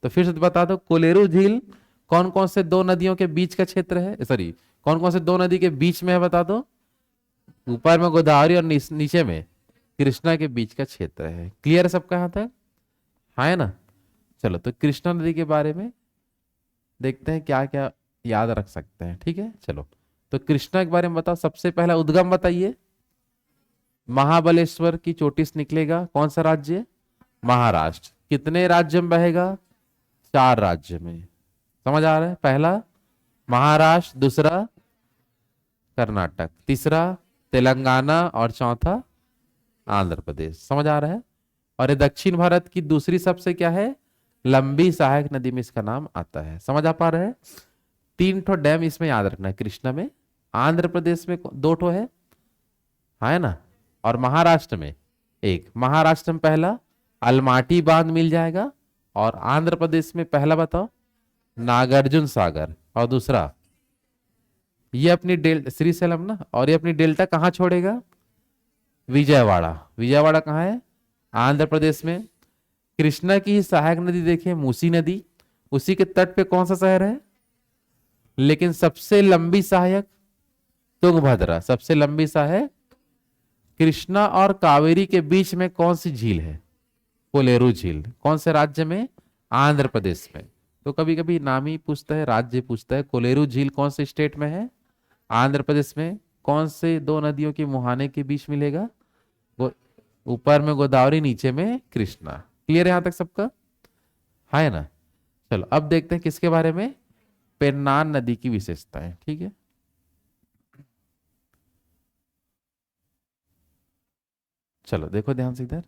तो फिर से बता दो, कोलेरू झील कौन कौन से 2 नदियों के बीच का क्षेत्र है, सॉरी, कौन कौन से 2 नदी के बीच में है बता दो। ऊपर में गोदावरी और नीचे में कृष्णा के बीच का क्षेत्र है। क्लियर है सबका यहाँ तक? हाँ है ना। चलो, तो कृष्णा नदी के बारे में देखते हैं क्या क्या याद रख सकते हैं, ठीक है। चलो, तो कृष्णा के बारे में बताओ। सबसे पहला उद्गम बताइए। महाबलेश्वर की चोटी से निकलेगा, कौन सा राज्य? महाराष्ट्र। कितने राज्य में बहेगा? 4 राज्य में। समझ आ रहा है? पहला महाराष्ट्र, दूसरा कर्नाटक, तीसरा तेलंगाना और चौथा आंध्र प्रदेश। समझ आ रहा है? और ये दक्षिण भारत की दूसरी सबसे क्या है, लंबी सहायक नदी में इसका नाम आता है। समझ आ पा रहे हैं? 3 ठो डैम इसमें याद रखना है कृष्णा में। आंध्र प्रदेश में 2 ठो है, हाँ है ना। और महाराष्ट्र में 1। महाराष्ट्र में पहला अलमाटी बांध मिल जाएगा, और आंध्र प्रदेश में पहला बताओ नागार्जुन सागर, और दूसरा ये अपनी श्रीशैलम ना, और ये अपनी डेल्टा कहाँ छोड़ेगा? विजयवाड़ा। विजयवाड़ा कहाँ है? आंध्र प्रदेश में। कृष्णा की सहायक नदी देखिए, मूसी नदी, उसी के तट पे कौन सा शहर है? लेकिन सबसे लंबी सहायक तुंगभद्रा। सबसे लंबी सहायक कृष्णा और कावेरी के बीच में कौन सी झील है? कोलेरू झील। कौन से राज्य में? आंध्र प्रदेश में। तो कभी कभी नाम ही पूछता है, राज्य पूछता है। कोलेरू झील कौन से स्टेट में है? आंध्र प्रदेश में। कौन से 2 नदियों के मुहाने के बीच मिलेगा? ऊपर में गोदावरी, नीचे में कृष्णा। क्लियर है यहां तक सबका? हाँ है ना। चलो, अब देखते हैं किसके बारे में, पेन्नार नदी की विशेषताएं, ठीक है। चलो देखो ध्यान से इधर।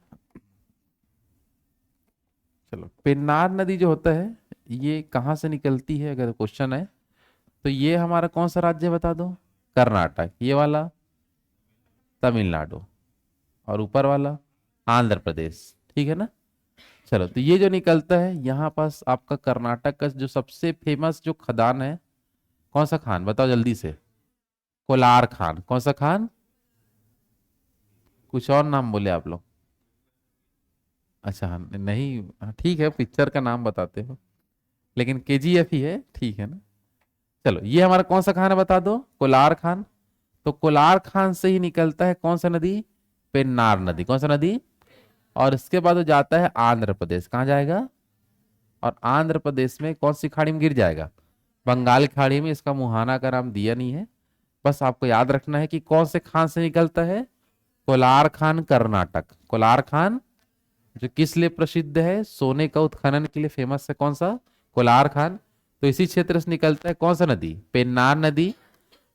चलो, पेन्नार नदी जो होता है ये कहाँ से निकलती है अगर क्वेश्चन है तो, ये हमारा कौन सा राज्य बता दो? कर्नाटक। ये वाला तमिलनाडु, और ऊपर वाला आंध्र प्रदेश, ठीक है ना। चलो, तो ये जो निकलता है यहाँ पास आपका कर्नाटक का जो सबसे फेमस जो खदान है, कौन सा खान बताओ जल्दी से? कोलार खान। कौन सा खान? कुछ और नाम बोले आप लोग? अच्छा हाँ, नहीं हाँ, ठीक है, पिक्चर का नाम बताते हो, लेकिन केजीएफ ही है, ठीक है ना। चलो, ये हमारा कौन सा खान है बता दो? कोलार खान। तो कोलार खान से ही निकलता है कौन सा नदी? पेन्नार नदी। कौन सा नदी? और इसके बाद वो जाता है आंध्र प्रदेश। कहाँ जाएगा? और आंध्र प्रदेश में कौन सी खाड़ी में गिर जाएगा? बंगाल की खाड़ी में। इसका मुहाना का नाम दिया नहीं है, बस आपको याद रखना है कि कौन से खान से निकलता है। कोलार खान कर्नाटक। कोलार खान जो किस लिए प्रसिद्ध है? सोने का उत्खनन के लिए फेमस है। कौन सा? कोलार खान। तो इसी क्षेत्र से निकलता है कौन सा नदी? पेन्नार नदी।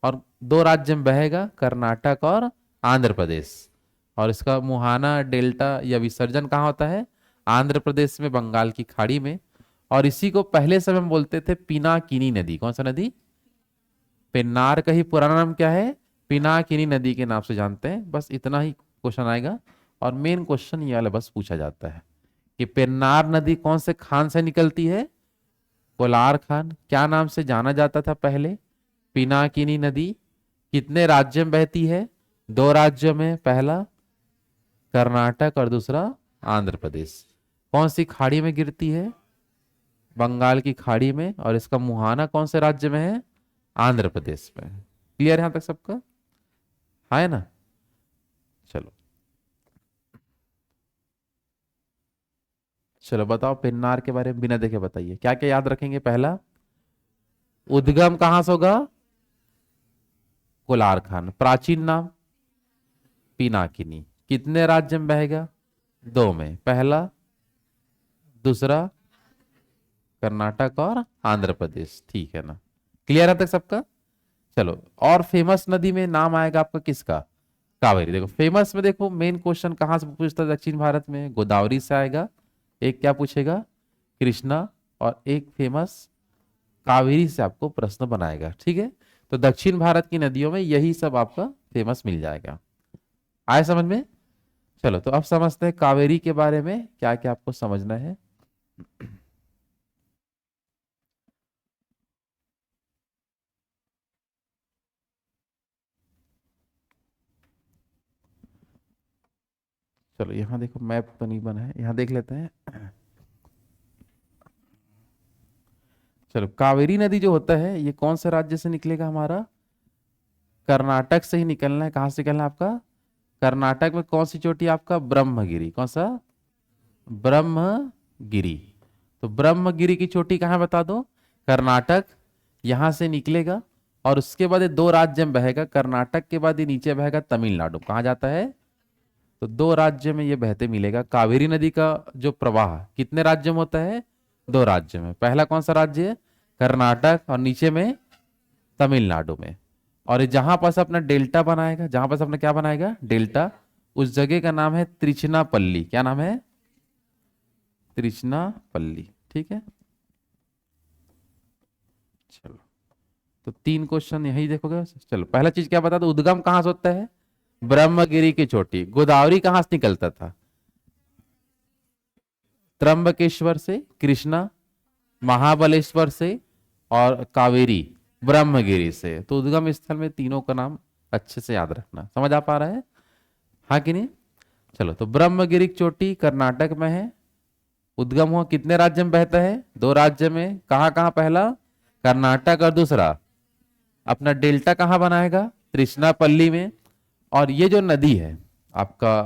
और 2 राज्य में बहेगा, कर्नाटक और आंध्र प्रदेश। और इसका मुहाना डेल्टा या विसर्जन कहाँ होता है? आंध्र प्रदेश में, बंगाल की खाड़ी में। और इसी को पहले समय में बोलते थे पिनाकिनी नदी। कौन सा नदी? पेन्नार का ही पुराना नाम क्या है? पिनाकिनी नदी के नाम से जानते हैं। बस इतना ही क्वेश्चन आएगा, और मेन क्वेश्चन ये वाला बस पूछा जाता है कि पेन्नार नदी कौन से खान से निकलती है? कोलार खान। क्या नाम से जाना जाता था पहले? पिनाकिनी नदी। कितने राज्य में बहती है? 2 राज्यों में, पहला कर्नाटक और दूसरा आंध्र प्रदेश। कौन सी खाड़ी में गिरती है? बंगाल की खाड़ी में। और इसका मुहाना कौन से राज्य में है? आंध्र प्रदेश में। क्लियर है यहां तक सबका? हाँ है ना। चलो चलो बताओ, पेन्नार के बारे में बिना देखे बताइए, क्या क्या याद रखेंगे? पहला, उद्गम कहां से होगा? कोलारखान। प्राचीन नाम पिनाकिनी। कितने राज्य में बहेगा? दो में, पहला दूसरा कर्नाटक और आंध्र प्रदेश। ठीक है ना, क्लियर है तक सबका? चलो, और फेमस नदी में नाम आएगा आपका किसका? कावेरी। देखो फेमस में, देखो मेन क्वेश्चन कहाँ से पूछता है दक्षिण भारत में? गोदावरी से आएगा। एक क्या पूछेगा? कृष्णा। और एक फेमस कावेरी से आपको प्रश्न बनाएगा। ठीक है, तो दक्षिण भारत की नदियों में यही सब आपका फेमस मिल जाएगा। आए समझ में? चलो, तो अब समझते हैं कावेरी के बारे में क्या क्या आपको समझना है। चलो यहाँ देखो, मैप तो नहीं बना है, यहाँ देख लेते हैं। चलो, कावेरी नदी जो होता है ये कौन से राज्य से निकलेगा? हमारा कर्नाटक से ही निकलना है। कहाँ से निकलना है आपका? कर्नाटक में कौन सी चोटी? आपका ब्रह्मगिरी। कौन सा? ब्रह्मगिरी। तो ब्रह्मगिरी की चोटी कहाँ है बता दो? कर्नाटक। यहां से निकलेगा और उसके बाद ये दो राज्य में बहेगा। कर्नाटक के बाद ये नीचे बहेगा तमिलनाडु। कहाँ जाता है? तो दो राज्य में ये बहते मिलेगा। कावेरी नदी का जो प्रवाह कितने राज्य में होता है? दो राज्य में। पहला कौन सा राज्य है? कर्नाटक, और नीचे में तमिलनाडु में। और ये जहां पास अपना डेल्टा बनाएगा, जहां पास अपना क्या बनाएगा? डेल्टा, उस जगह का नाम है त्रिचनापल्ली। क्या नाम है? त्रिचनापल्ली। ठीक है, चलो, तो तीन क्वेश्चन यही देखोगे। चलो, पहला चीज क्या बता दो, उद्गम कहां से होता है? ब्रह्मगिरी की चोटी। गोदावरी कहां से निकलता था? त्र्यंबकेश्वर से। कृष्णा महाबलेश्वर से। और कावेरी ब्रह्मगिरी से। तो उद्गम स्थल में तीनों का नाम अच्छे से याद रखना। समझ आ पा रहा है? हाँ कि नहीं? चलो, तो ब्रह्मगिरी की चोटी कर्नाटक में है। उद्गम हुआ कितने राज्य में बहता है? दो राज्य में। कहाँ कहाँ? पहला कर्नाटक, और दूसरा अपना डेल्टा कहाँ बनाएगा? त्रिचनापल्ली में। और ये जो नदी है आपका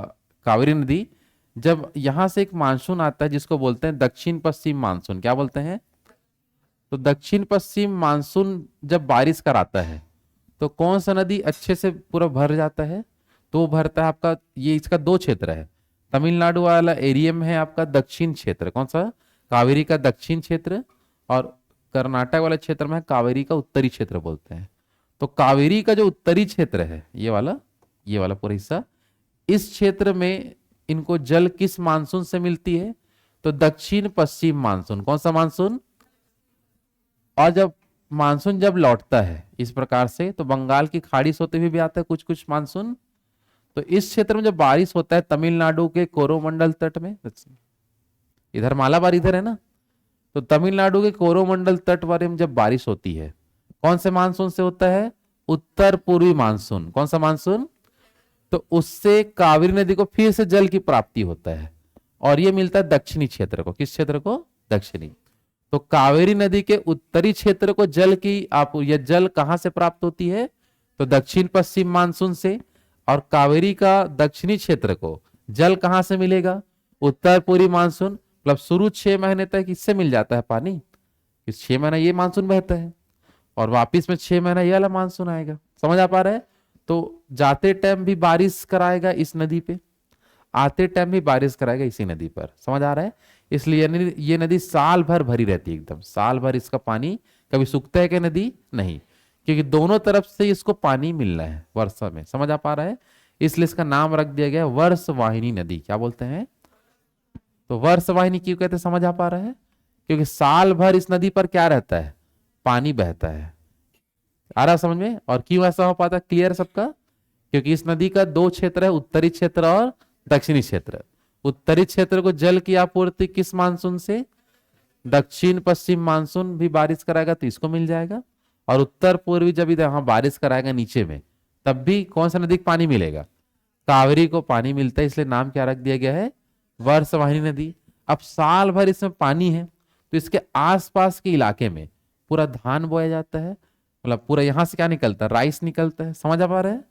कावेरी नदी, जब यहां से एक मानसून आता है जिसको बोलते हैं दक्षिण पश्चिम मानसून। क्या बोलते हैं? तो दक्षिण पश्चिम मानसून जब बारिश कराता है तो कौन सा नदी अच्छे से पूरा भर जाता है? तो वो भरता है आपका, ये इसका दो क्षेत्र है। तमिलनाडु वाला एरिया में है आपका दक्षिण क्षेत्र। कौन सा? कावेरी का दक्षिण क्षेत्र। और कर्नाटक वाले क्षेत्र में है कावेरी का उत्तरी क्षेत्र बोलते हैं। तो कावेरी का जो उत्तरी क्षेत्र है, ये वाला पूरा हिस्सा, इस क्षेत्र में इनको जल किस मानसून से मिलती है? तो दक्षिण पश्चिम मानसून। कौन सा मानसून? और जब मानसून जब लौटता है इस प्रकार से, तो बंगाल की खाड़ी से होते हुए भी आता है कुछ कुछ मानसून। तो इस क्षेत्र में जब बारिश होता है तमिलनाडु के कोरोमंडल तट में, इधर मालाबार इधर है ना, तो तमिलनाडु के कोरोमंडल तट वाले में जब बारिश होती है, कौन से मानसून से होता है? उत्तर पूर्वी मानसून। कौन सा मानसून? तो उससे कावेरी नदी को फिर से जल की प्राप्ति होता है और ये मिलता है दक्षिणी क्षेत्र को। किस क्षेत्र को? दक्षिणी। तो कावेरी नदी के उत्तरी क्षेत्र को जल की आप, यह जल कहां से प्राप्त होती है? तो दक्षिण पश्चिम मानसून से। और कावेरी का दक्षिणी क्षेत्र को जल कहां से मिलेगा? उत्तर पूर्वी मानसून। मतलब शुरू 6 महीने तक इससे मिल जाता है पानी। इस 6 महीना ये मानसून बहता है और वापिस में 6 महीना ये वाला मानसून आएगा। समझ आ पा रहा है? तो जाते टाइम भी बारिश कराएगा इस नदी पे, आते टाइम भी बारिश कराएगा इसी नदी पर। समझ आ रहा है? इसलिए ये नदी साल भर भरी रहती है, एकदम साल भर इसका पानी कभी सूखता है क्या? नदी नहीं, क्योंकि दोनों तरफ से इसको पानी मिलना है वर्षा में। समझ आ पा रहा है? इसलिए इसका नाम रख दिया गया वर्षवाहिनी नदी। क्या बोलते हैं? तो वर्षवाहिनी क्यों कहते हैं? समझ आ पा रहा है? क्योंकि साल भर इस नदी पर क्या रहता है? पानी बहता है। आ रहा समझ में? और क्यों ऐसा हो पाता है? क्लियर सबका? क्योंकि इस नदी का दो क्षेत्र है, उत्तरी क्षेत्र और दक्षिणी क्षेत्र। उत्तरी क्षेत्र को जल की आपूर्ति किस मानसून से? दक्षिण पश्चिम मानसून भी बारिश कराएगा तो इसको मिल जाएगा। और उत्तर पूर्वी जब इधर यहाँ बारिश कराएगा नीचे में, तब भी कौन सा नदी को पानी मिलेगा? कावेरी को पानी मिलता है। इसलिए नाम क्या रख दिया गया है? वर्षवाहिनी नदी। अब साल भर इसमें पानी है तो इसके आसपास के इलाके में पूरा धान बोया जाता है। मतलब पूरा यहां से क्या निकलता है? राइस निकलता है। समझ आ पा रहे हैं?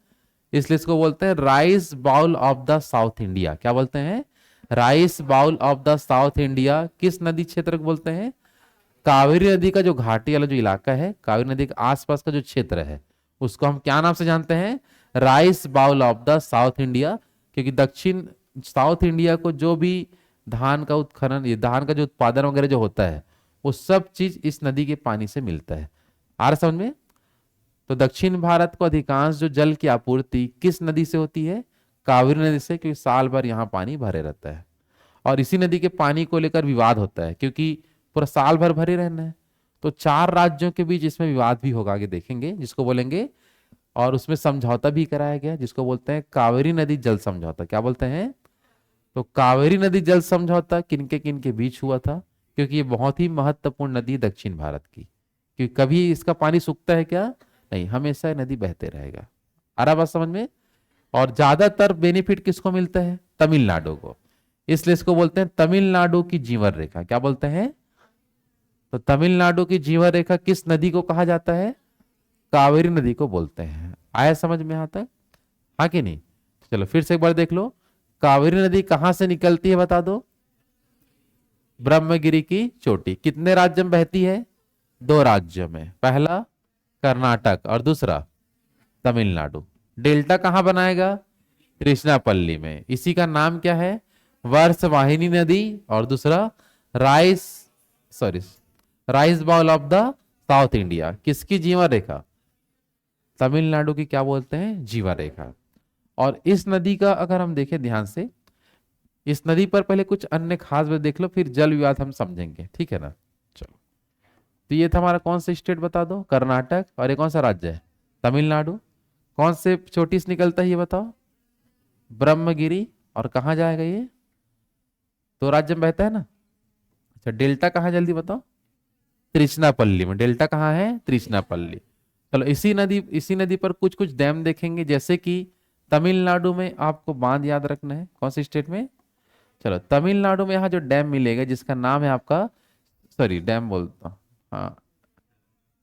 इसलिए इसको बोलते हैं rice bowl of the south India. क्या बोलते हैं? Rice bowl of the south India. किस नदी क्षेत्र को बोलते हैं? कावेरी नदी का जो घाटी वाला जो इलाका है, कावेरी नदी के आसपास का जो क्षेत्र है, उसको हम क्या नाम से जानते हैं? Rice bowl of the south India, क्योंकि दक्षिण साउथ इंडिया को जो भी धान का उत्खनन, ये धान का जो उत्पादन वगैरह जो होता है, वो सब चीज इस नदी के पानी से मिलता है। आ रहा समझ में? तो दक्षिण भारत को अधिकांश जो जल की आपूर्ति किस नदी से होती है? कावेरी नदी से, क्योंकि साल भर यहाँ पानी भरे रहता है। और इसी नदी के पानी को लेकर विवाद होता है, क्योंकि पूरा साल भर भरे रहना है। तो 4 राज्यों के बीच इसमें विवाद भी होगा, आगे देखेंगे, जिसको बोलेंगे। और उसमें समझौता भी कराया गया, जिसको बोलते हैं कावेरी नदी जल समझौता। क्या बोलते हैं? तो कावेरी नदी जल समझौता किनके बीच हुआ था? क्योंकि ये बहुत ही महत्वपूर्ण नदी है दक्षिण भारत की, क्योंकि कभी इसका पानी सूखता है क्या? नहीं, हमेशा नदी बहते रहेगा। आ रहा बात समझ में? और ज्यादातर बेनिफिट किसको मिलता है? तमिलनाडु को। इसलिए इसको बोलते हैं तमिलनाडु की जीवन रेखा। क्या बोलते हैं? तो तमिलनाडु की जीवन रेखा किस नदी को कहा जाता है? कावेरी नदी को बोलते हैं। आया समझ में यहां तक? हाँ कि नहीं? चलो फिर से एक बार देख लो। कावेरी नदी कहां से निकलती है बता दो? ब्रह्मगिरी की चोटी। कितने राज्य में बहती है? 2 राज्यों में, पहला कर्नाटक और दूसरा तमिलनाडु। डेल्टा कहां बनाएगा? त्रिशनापल्ली में। इसी का नाम क्या है? वर्षवाहिनी नदी। और दूसरा rice, sorry, rice bowl of the south India. किसकी जीवन रेखा? तमिलनाडु की क्या बोलते हैं? जीवन रेखा। और इस नदी का अगर हम देखें ध्यान से, इस नदी पर पहले कुछ अन्य खास बात देख लो, फिर जल विवाद हम समझेंगे, ठीक है ना? चलो, तो ये था हमारा कौन सा स्टेट बता दो? कर्नाटक। और ये कौन सा राज्य है? तमिलनाडु। कौन से चोटी से निकलता है ये बताओ? ब्रह्मगिरी। और कहाँ जाएगा ये? 2 राज्य में बहता है ना। अच्छा, डेल्टा कहाँ जल्दी बताओ? त्रिचनापल्ली में। डेल्टा कहाँ है? त्रिचनापल्ली। चलो, इसी नदी पर कुछ कुछ डैम देखेंगे, जैसे कि तमिलनाडु में आपको बांध याद रखना है। कौन से स्टेट में? चलो, तमिलनाडु में यहाँ जो डैम मिलेगा जिसका नाम है आपका, सॉरी डैम बोलता हूँ, हाँ,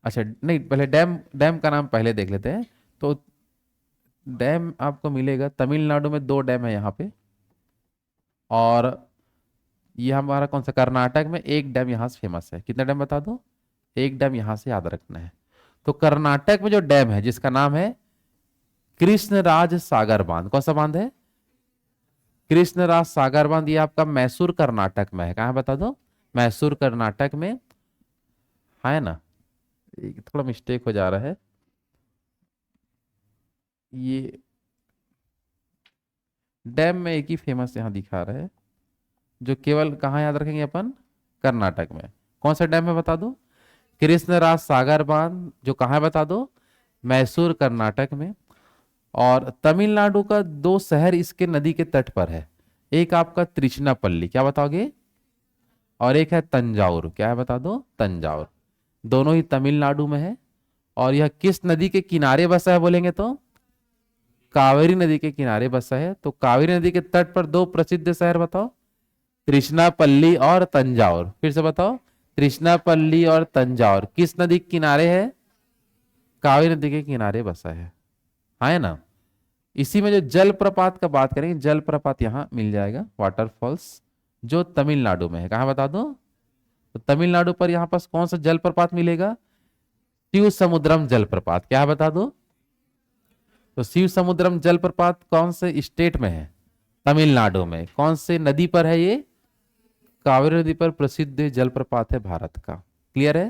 अच्छा नहीं, पहले डैम डैम का नाम पहले देख लेते हैं। तो डैम आपको मिलेगा तमिलनाडु में, 2 डैम है यहाँ पे। और ये हमारा कौन सा? कर्नाटक में 1 डैम यहाँ से फेमस है। कितना डैम बता दो? 1 डैम यहाँ से याद रखना है। तो कर्नाटक में जो डैम है जिसका नाम है कृष्णराज सागर बांध। कौन सा बांध है? कृष्णराज सागर बांध। ये आपका मैसूर कर्नाटक में है। कहाँ है बता दो? मैसूर कर्नाटक में है ना। थोड़ा मिस्टेक हो जा रहा है, ये डैम में एक ही फेमस यहाँ दिखा रहा है, जो केवल कहाँ याद रखेंगे अपन? कर्नाटक में। कौन सा डैम है बता दो? कृष्णराज सागर बांध, जो कहाँ है बता दो? मैसूर कर्नाटक में। और तमिलनाडु का 2 शहर इसके नदी के तट पर है। एक आपका त्रिचनापल्ली, क्या बताओगे? और एक है तंजाउर। क्या है बता दो? तंजाउर। दोनों ही तमिलनाडु में है। और यह किस नदी के किनारे बसा है बोलेंगे तो? कावेरी नदी के किनारे बसा है। तो कावेरी नदी के तट पर 2 प्रसिद्ध शहर बताओ? त्रिचनापल्ली और तंजाउर। फिर से बताओ, त्रिचनापल्ली और तंजाउर किस नदी के किनारे है? कावेरी नदी के किनारे बसा है ना। इसी में जो जलप्रपात का बात करेंगे, जलप्रपात यहाँ मिल जाएगा, वाटरफॉल्स, जो तमिलनाडु में है। कहाँ बता दो? तो तमिलनाडु पर यहाँ पास कौन सा जलप्रपात मिलेगा? शिव समुद्रम जलप्रपात। क्या है बता दो? तो शिव समुद्रम जलप्रपात कौन से स्टेट में है? तमिलनाडु में। कौन से नदी पर है ये? कावेरी नदी पर प्रसिद्ध जलप्रपात है भारत का। क्लियर है?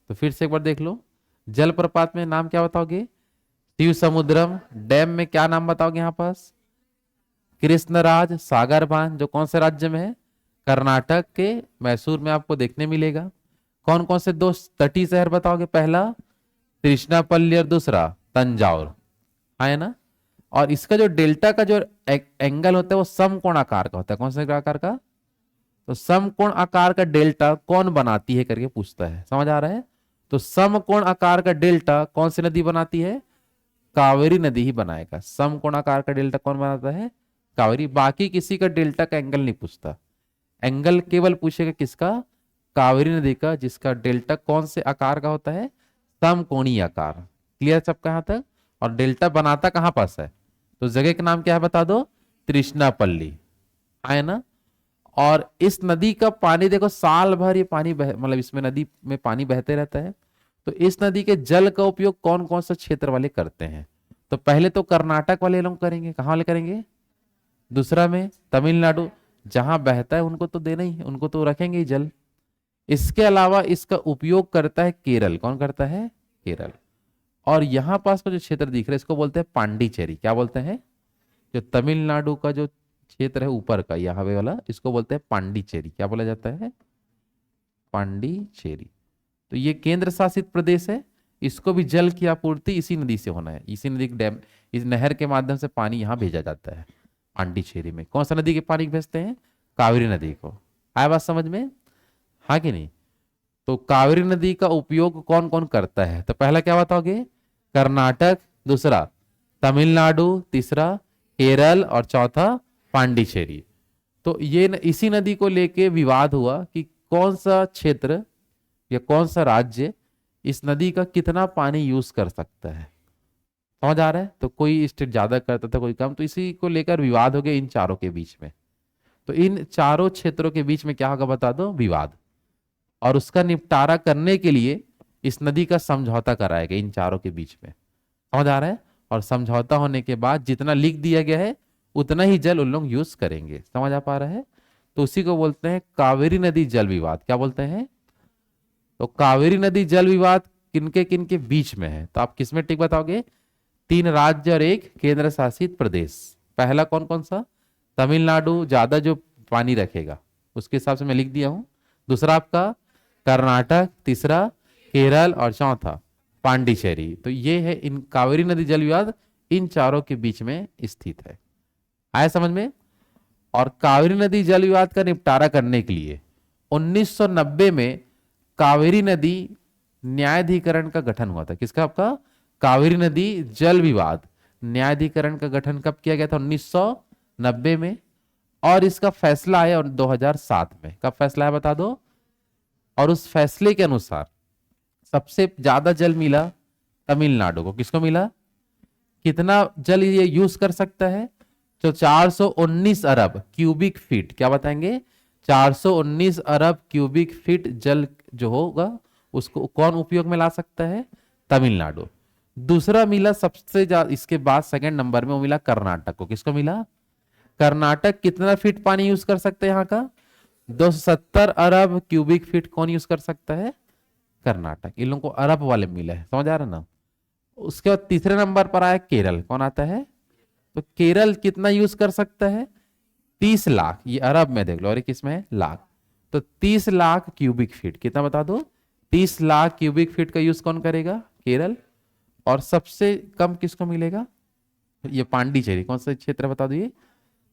तो फिर से एक बार देख लो। जलप्रपात में नाम क्या बताओगे? शिव समुद्रम। डैम में क्या नाम बताओगे यहाँ पास? कृष्णराज सागर बांध, जो कौन से राज्य में है? कर्नाटक के मैसूर में आपको देखने मिलेगा। कौन कौन से 2 तटीय शहर बताओगे? पहला त्रिचनापल्ली और दूसरा तंजाउर, है ना। और इसका जो डेल्टा का जो एंगल होता है वो समकोण आकार का होता है। कौन से आकार का? तो समकोण आकार का डेल्टा कौन बनाती है करके पूछता है। समझ आ रहा है? तो समकोण आकार का डेल्टा कौन सी नदी बनाती है? कावेरी नदी ही बनाएगा। समकोण आकार का डेल्टा कौन बनाता है? कावेरी। बाकी किसी का डेल्टा का एंगल नहीं पूछता। एंगल केवल पूछेगा किसका? कावेरी नदी का, जिसका डेल्टा कौन से आकार का होता है? समकोणीय आकार। क्लियर सबका यहाँ तक? और डेल्टा बनाता कहाँ पास है? तो जगह का नाम क्या है बता दो? त्रिचनापल्ली, है ना। और इस नदी का पानी देखो, साल भर ये पानी मतलब इसमें नदी में पानी बहते रहता है। तो इस नदी के जल का उपयोग कौन कौन सा क्षेत्र वाले करते हैं? तो पहले तो कर्नाटक वाले लोग करेंगे, कहाँ वाले करेंगे? दूसरा में तमिलनाडु, जहां बहता है उनको तो देना ही है, उनको तो रखेंगे ही जल। इसके अलावा इसका उपयोग करता है केरल। कौन करता है? केरल। और यहां पास का जो क्षेत्र दिख रहा है इसको बोलते हैं पांडिचेरी। क्या बोलते हैं? जो तमिलनाडु का जो क्षेत्र है ऊपर का यहाँ पे वाला, इसको बोलते हैं पांडिचेरी। क्या बोला जाता है? पांडिचेरी। तो ये केंद्र शासित प्रदेश है। इसको भी जल की आपूर्ति इसी नदी से होना है, इसी नदी के डैम, इस नहर के माध्यम से पानी यहाँ भेजा जाता है पांडिचेरी में। कौन सा नदी के पानी भेजते हैं? कावेरी नदी को। आया बात समझ में? हाँ कि नहीं? तो कावेरी नदी का उपयोग कौन कौन करता है? तो पहला क्या बताओगे? कर्नाटक, दूसरा तमिलनाडु, तीसरा केरल और चौथा पांडिचेरी। तो ये इसी नदी को लेके विवाद हुआ कि कौन सा क्षेत्र या कौन सा राज्य इस नदी का कितना पानी यूज कर सकता है। समझ आ रहा है? तो कोई स्टेट ज्यादा करता था, कोई कम, तो इसी को लेकर विवाद हो गया इन चारों के बीच में। तो इन चारों क्षेत्रों के बीच में क्या होगा बता दो? विवाद। और उसका निपटारा करने के लिए इस नदी का समझौता कराया गया इन चारों के बीच में। समझ आ रहा है? और समझौता होने के बाद जितना लिख दिया गया है उतना ही जल उन लोग यूज करेंगे। समझ आ पा रहा है? तो उसी को बोलते हैं कावेरी नदी जल विवाद। क्या बोलते हैं? तो कावेरी नदी जल विवाद किनके बीच में है? तो आप किसमें टिक बताओगे? 3 राज्य और 1 केंद्र शासित प्रदेश। पहला कौन कौन सा? तमिलनाडु ज्यादा जो पानी रखेगा उसके हिसाब से मैं लिख दिया हूं। दूसरा आपका कर्नाटक, तीसरा केरल और चौथा पांडिचेरी। तो ये है इन कावेरी नदी जल विवाद इन चारों के बीच में स्थित है। आया समझ में? और कावेरी नदी जल विवाद का निपटारा करने के लिए 1990 में कावेरी नदी न्यायाधिकरण का गठन हुआ था। किसका? आपका कावेरी नदी जल विवाद न्यायाधिकरण का गठन कब किया गया था? 1990 में। और इसका फैसला आया 2007 में। कब फैसला है बता दो? और उस फैसले के अनुसार सबसे ज्यादा जल मिला तमिलनाडु को। किसको मिला? कितना जल ये यूज कर सकता है? तो 419 अरब क्यूबिक फीट। क्या बताएंगे? 419 अरब क्यूबिक फीट जल जो होगा उसको कौन उपयोग में ला सकता है? तमिलनाडु। दूसरा मिला सबसे ज्यादा, इसके बाद सेकंड नंबर में वो मिला कर्नाटक को। किसको मिला? कर्नाटक कितना फीट पानी यूज कर सकते हैं यहाँ का? 270 अरब क्यूबिक फीट कौन यूज कर सकता है? कर्नाटक। इन लोगों को अरब वाले मिले हैं। समझ आ रहा ना? उसके बाद तीसरे नंबर पर आया केरल। कौन आता है? तो केरल कितना यूज कर सकता है? 30 लाख। ये अरब में देख लो, और किसमें है? लाख। तो 30 लाख क्यूबिक फीट। कितना बता दो? 30 लाख क्यूबिक फीट का यूज कौन करेगा? केरल। और सबसे कम किसको मिलेगा? ये पांडिचेरी। कौन सा क्षेत्र बता दो ये?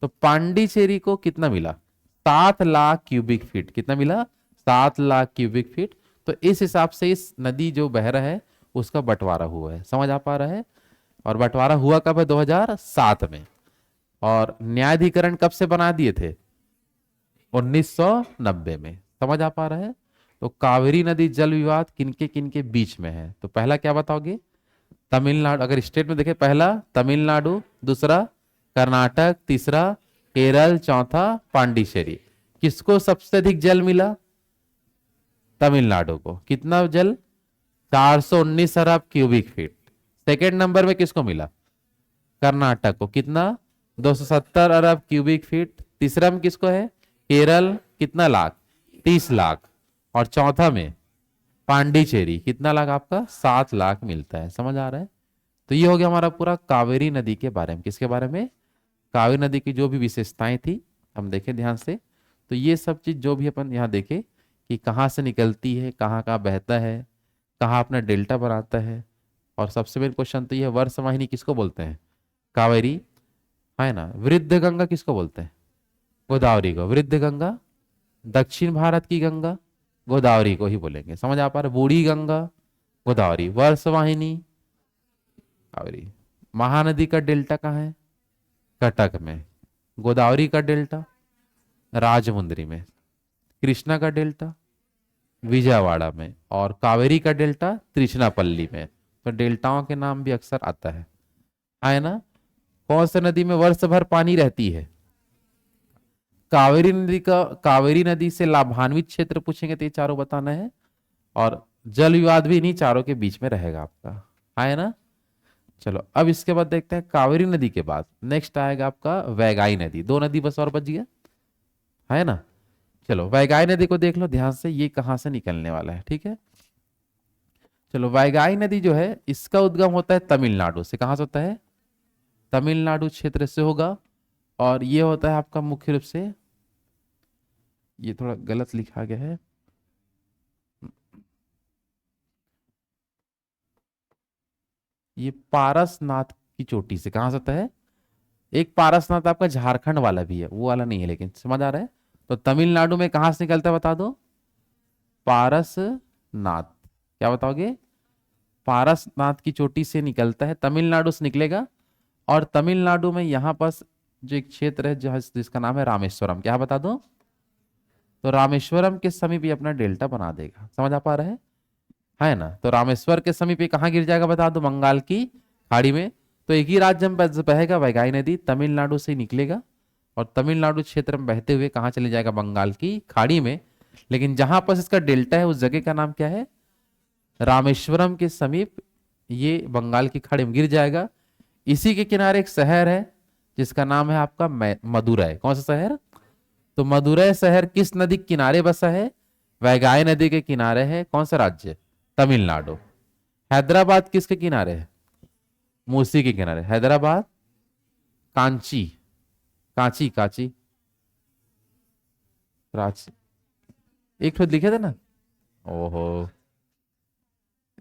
तो पांडिचेरी को कितना मिला? 7 लाख क्यूबिक फीट। कितना मिला? 7 लाख क्यूबिक फीट। तो इस हिसाब से इस नदी जो बह रहा है उसका बंटवारा हुआ है। समझ आ पा रहा है? और बंटवारा हुआ कब है? 2007 में। और न्यायाधिकरण कब से बना दिए थे? 1990 में। समझ आ पा रहा है? तो कावेरी नदी जल विवाद किनके बीच में है? तो पहला क्या बताओगे? तमिलनाडु। अगर स्टेट में देखें, पहला तमिलनाडु, दूसरा कर्नाटक, तीसरा केरल, चौथा पांडिचेरी। किसको सबसे अधिक जल मिला? तमिलनाडु को। कितना जल? 419 अरब क्यूबिक फीट। सेकेंड नंबर में किसको मिला? कर्नाटक को। कितना? 270 अरब क्यूबिक फीट। तीसरा में किसको है? केरल। कितना लाख? 30 लाख। और चौथा में पांडिचेरी। कितना लाख आपका? 7 लाख मिलता है। समझ आ रहा है? तो ये हो गया हमारा पूरा कावेरी नदी के बारे में। किसके बारे में? कावेरी नदी की जो भी विशेषताएं थी हम देखें ध्यान से। तो ये सब चीज जो भी अपन यहाँ देखे कि कहाँ से निकलती है, कहाँ कहाँ बहता है, कहाँ अपना डेल्टा बनाता है। और सबसे मेन क्वेश्चन तो ये है, वर्षवाहिनी किसको बोलते हैं? कावेरी है ना। वृद्ध गंगा किसको बोलते हैं? गोदावरी को। वृद्ध गंगा दक्षिण भारत की गंगा, गोदावरी को ही बोलेंगे। समझ आ पा रहा? बूढ़ी गंगा गोदावरी, वर्षवाहिनी कावेरी। महानदी का डेल्टा कहाँ है? कटक में। गोदावरी का डेल्टा राजमुंद्री में। कृष्णा का डेल्टा विजयवाड़ा में। और कावेरी का डेल्टा त्रिचनापल्ली में। तो डेल्टाओं के नाम भी अक्सर आता है ना। कौन सी नदी में वर्ष भर पानी रहती है? कावेरी नदी का। कावेरी नदी से लाभान्वित क्षेत्र पूछेंगे तो ये चारों बताना है। और जल विवाद भी इन्हीं चारों के बीच में रहेगा आपका, है ना। चलो अब इसके बाद देखते हैं कावेरी नदी के बाद नेक्स्ट आएगा आपका वैगाई नदी। दो नदी बस और बच गया, है ना। चलो वैगाई नदी को देख लो ध्यान से, ये कहाँ से निकलने वाला है, ठीक है। चलो वैगाई नदी जो है इसका उद्गम होता है तमिलनाडु से। कहाँ से होता है? तमिलनाडु क्षेत्र से होगा। और ये होता है आपका मुख्य रूप से, ये थोड़ा गलत लिखा गया है, ये पारसनाथ की चोटी से। कहाँ से होता है? एक पारसनाथ आपका झारखंड वाला भी है, वो वाला नहीं है, लेकिन समझ आ रहा है। तो तमिलनाडु में कहाँ से निकलता है बता दो? पारसनाथ। क्या बताओगे? पारसनाथ की चोटी से निकलता है, तमिलनाडु से निकलेगा। और तमिलनाडु में यहाँ पास जो एक क्षेत्र है जहाँ जिसका नाम है रामेश्वरम, क्या बता दो? तो रामेश्वरम के समीप ये अपना डेल्टा बना देगा। समझ आ पा रहा है ना। तो रामेश्वर के समीप ये कहाँ गिर जाएगा बता दो? बंगाल की खाड़ी में। तो एक ही राज्य में बहेगा वैगाई नदी, तमिलनाडु से ही निकलेगा और तमिलनाडु क्षेत्र में बहते हुए कहाँ चले जाएगा? बंगाल की खाड़ी में। लेकिन जहां पर इसका डेल्टा है उस जगह का नाम क्या है? रामेश्वरम के समीप ये बंगाल की खाड़ी में गिर जाएगा। इसी के किनारे एक शहर है जिसका नाम है आपका मदुरै। कौन सा शहर? तो मदुरै शहर किस नदी के किनारे बसा है? वैगाई नदी के किनारे है। कौन सा राज्य? तमिलनाडु। हैदराबाद किसके किनारे है? मूसी के किनारे। हैदराबाद कांची, कांची कांची रांची, एक तो लिखे थे ना। ओहो,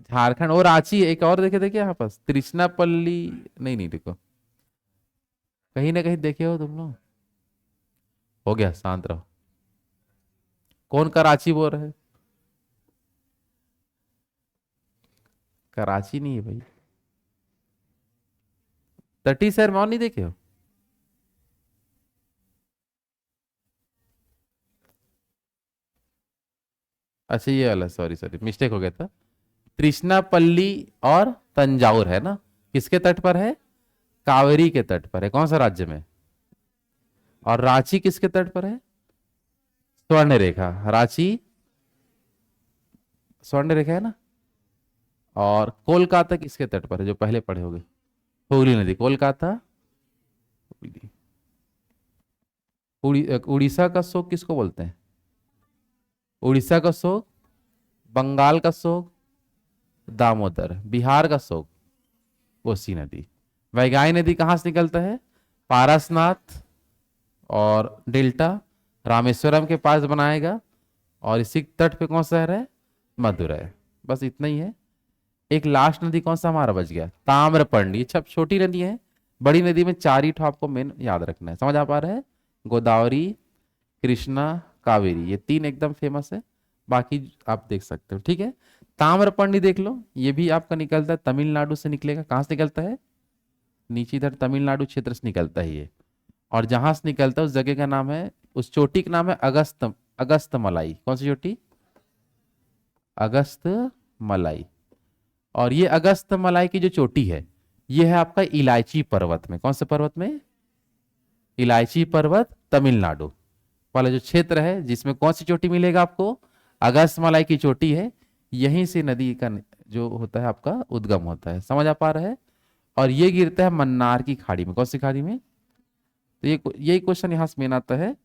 झारखंड और रांची। एक और देखे थे क्या यहाँ पास? त्रिचनापल्ली। नहीं नहीं, देखो कहीं ना कहीं देखे हो तुम लोग। हो गया, शांत रहो। कौन कराची बोल रहे? कराची नहीं है भाई। तटी शहर में और नहीं देखे हो? अच्छा ये वाला, सॉरी सॉरी मिस्टेक हो गया था। त्रिचनापल्ली और तंजाउर है ना, किसके तट पर है? कावेरी के तट पर है। कौन सा राज्य में? और रांची किसके तट पर है? स्वर्ण रेखा। रांची स्वर्ण रेखा है ना। और कोलकाता किसके तट पर है जो पहले पढ़े होंगे? हुगली नदी। कोलकाता हुगली। उड़ीसा का शोक किसको बोलते हैं? उड़ीसा का शोक, बंगाल का शोक दामोदर, बिहार का शोक कोसी नदी। वैगाई नदी कहाँ से निकलता है? पारसनाथ और डेल्टा रामेश्वरम के पास बनाएगा। और इसी तट पे कौन सा शहर है? मदुरै। बस इतना ही है। एक लास्ट नदी कौन सा हमारा बच गया? ताम्रपर्णी। ये सब छोटी नदी है, बड़ी नदी में चार ही ठो आपको मेन याद रखना है। समझ आ पा रहा है? गोदावरी, कृष्णा, कावेरी, ये तीन एकदम फेमस है। बाकी आप देख सकते हो, ठीक है। ताम्रपर्णी देख लो, ये भी आपका निकलता है तमिलनाडु से निकलेगा। कहाँ से निकलता है? नीचे इधर तमिलनाडु क्षेत्र से निकलता है ये। और जहां से निकलता है उस जगह का नाम है, उस चोटी का नाम है अगस्त, अगस्त मलाई। कौन सी चोटी? अगस्त मलाई। और ये अगस्त मलाई की जो चोटी है ये है आपका इलायची पर्वत में। कौन से पर्वत में? इलायची पर्वत तमिलनाडु वाला जो क्षेत्र है, जिसमें कौन सी चोटी मिलेगा आपको? अगस्त मलाई की चोटी है। यहीं से नदी का जो होता है आपका उद्गम होता है। समझ आ पा रहा है? और ये गिरता है मन्नार की खाड़ी में। कौन सी खाड़ी में? तो ये यही क्वेश्चन यहाँ से मेन आता है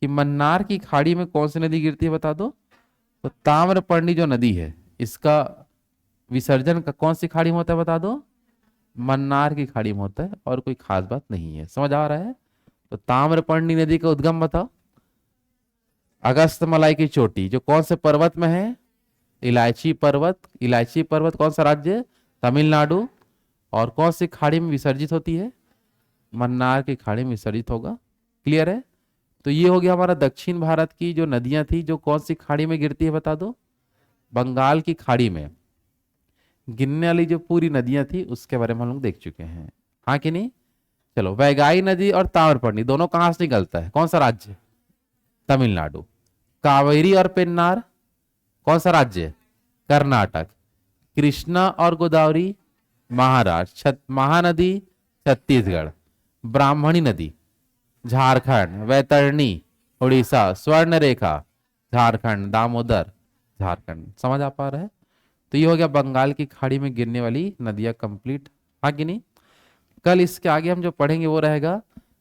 कि मन्नार की खाड़ी में कौन सी नदी गिरती है बता दो? तो ताम्रपर्णी जो नदी है इसका विसर्जन का कौन सी खाड़ी में होता है बता दो? मन्नार की खाड़ी में होता है। और कोई खास बात नहीं है। समझ आ रहा है? तो ताम्रपर्णी नदी का उद्गम बताओ। अगस्त मलाई की चोटी जो कौन से पर्वत में है? इलायची पर्वत। इलायची पर्वत कौन सा राज्य? तमिलनाडु। और कौन सी खाड़ी में विसर्जित होती है? मन्नार की खाड़ी में विसर्जित होगा। क्लियर है? तो ये हो गया हमारा दक्षिण भारत की जो नदियां थी जो कौन सी खाड़ी में गिरती है बता दो? बंगाल की खाड़ी में गिरने वाली जो पूरी नदियां थी उसके बारे में हम लोग देख चुके हैं, हाँ कि नहीं। चलो वैगाई नदी और ताम्रपर्णी दोनों कहां से निकलता है? कौन सा राज्य? तमिलनाडु। कावेरी और पेन्नार कौन सा राज्य? कर्नाटक। कृष्णा और गोदावरी महाराष्ट्र। महानदी छत्तीसगढ़। ब्राह्मणी नदी झारखंड। वैतरणी उड़ीसा। स्वर्ण रेखा झारखंड। दामोदर झारखंड। समझ आ पा रहा है? तो ये हो गया बंगाल की खाड़ी में गिरने वाली नदियां कंप्लीट। हाँ कि नहीं। कल इसके आगे हम जो पढ़ेंगे वो रहेगा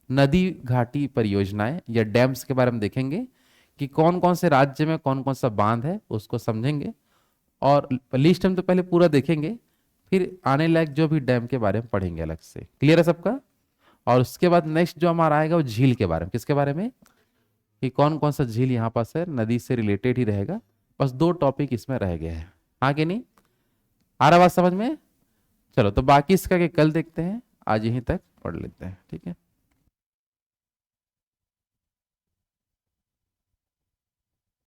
नदी घाटी परियोजनाएं या डैम्स के बारे में देखेंगे कि कौन कौन से राज्य में कौन कौन सा बांध है उसको समझेंगे। और लिस्ट हम तो पहले पूरा देखेंगे, फिर आने लायक जो भी डैम के बारे में पढ़ेंगे अलग से। क्लियर है सबका। और उसके बाद नेक्स्ट जो हमारा आएगा वो झील के बारे में। किसके बारे में? कि कौन कौन सा झील यहाँ पास है, नदी से रिलेटेड ही रहेगा। बस 2 टॉपिक इसमें रह गए हैं। हाँ कि नहीं। आ रहा बात समझ में? चलो तो बाकी इसका के कल देखते हैं, आज यहीं तक पढ़ लेते हैं। ठीक है।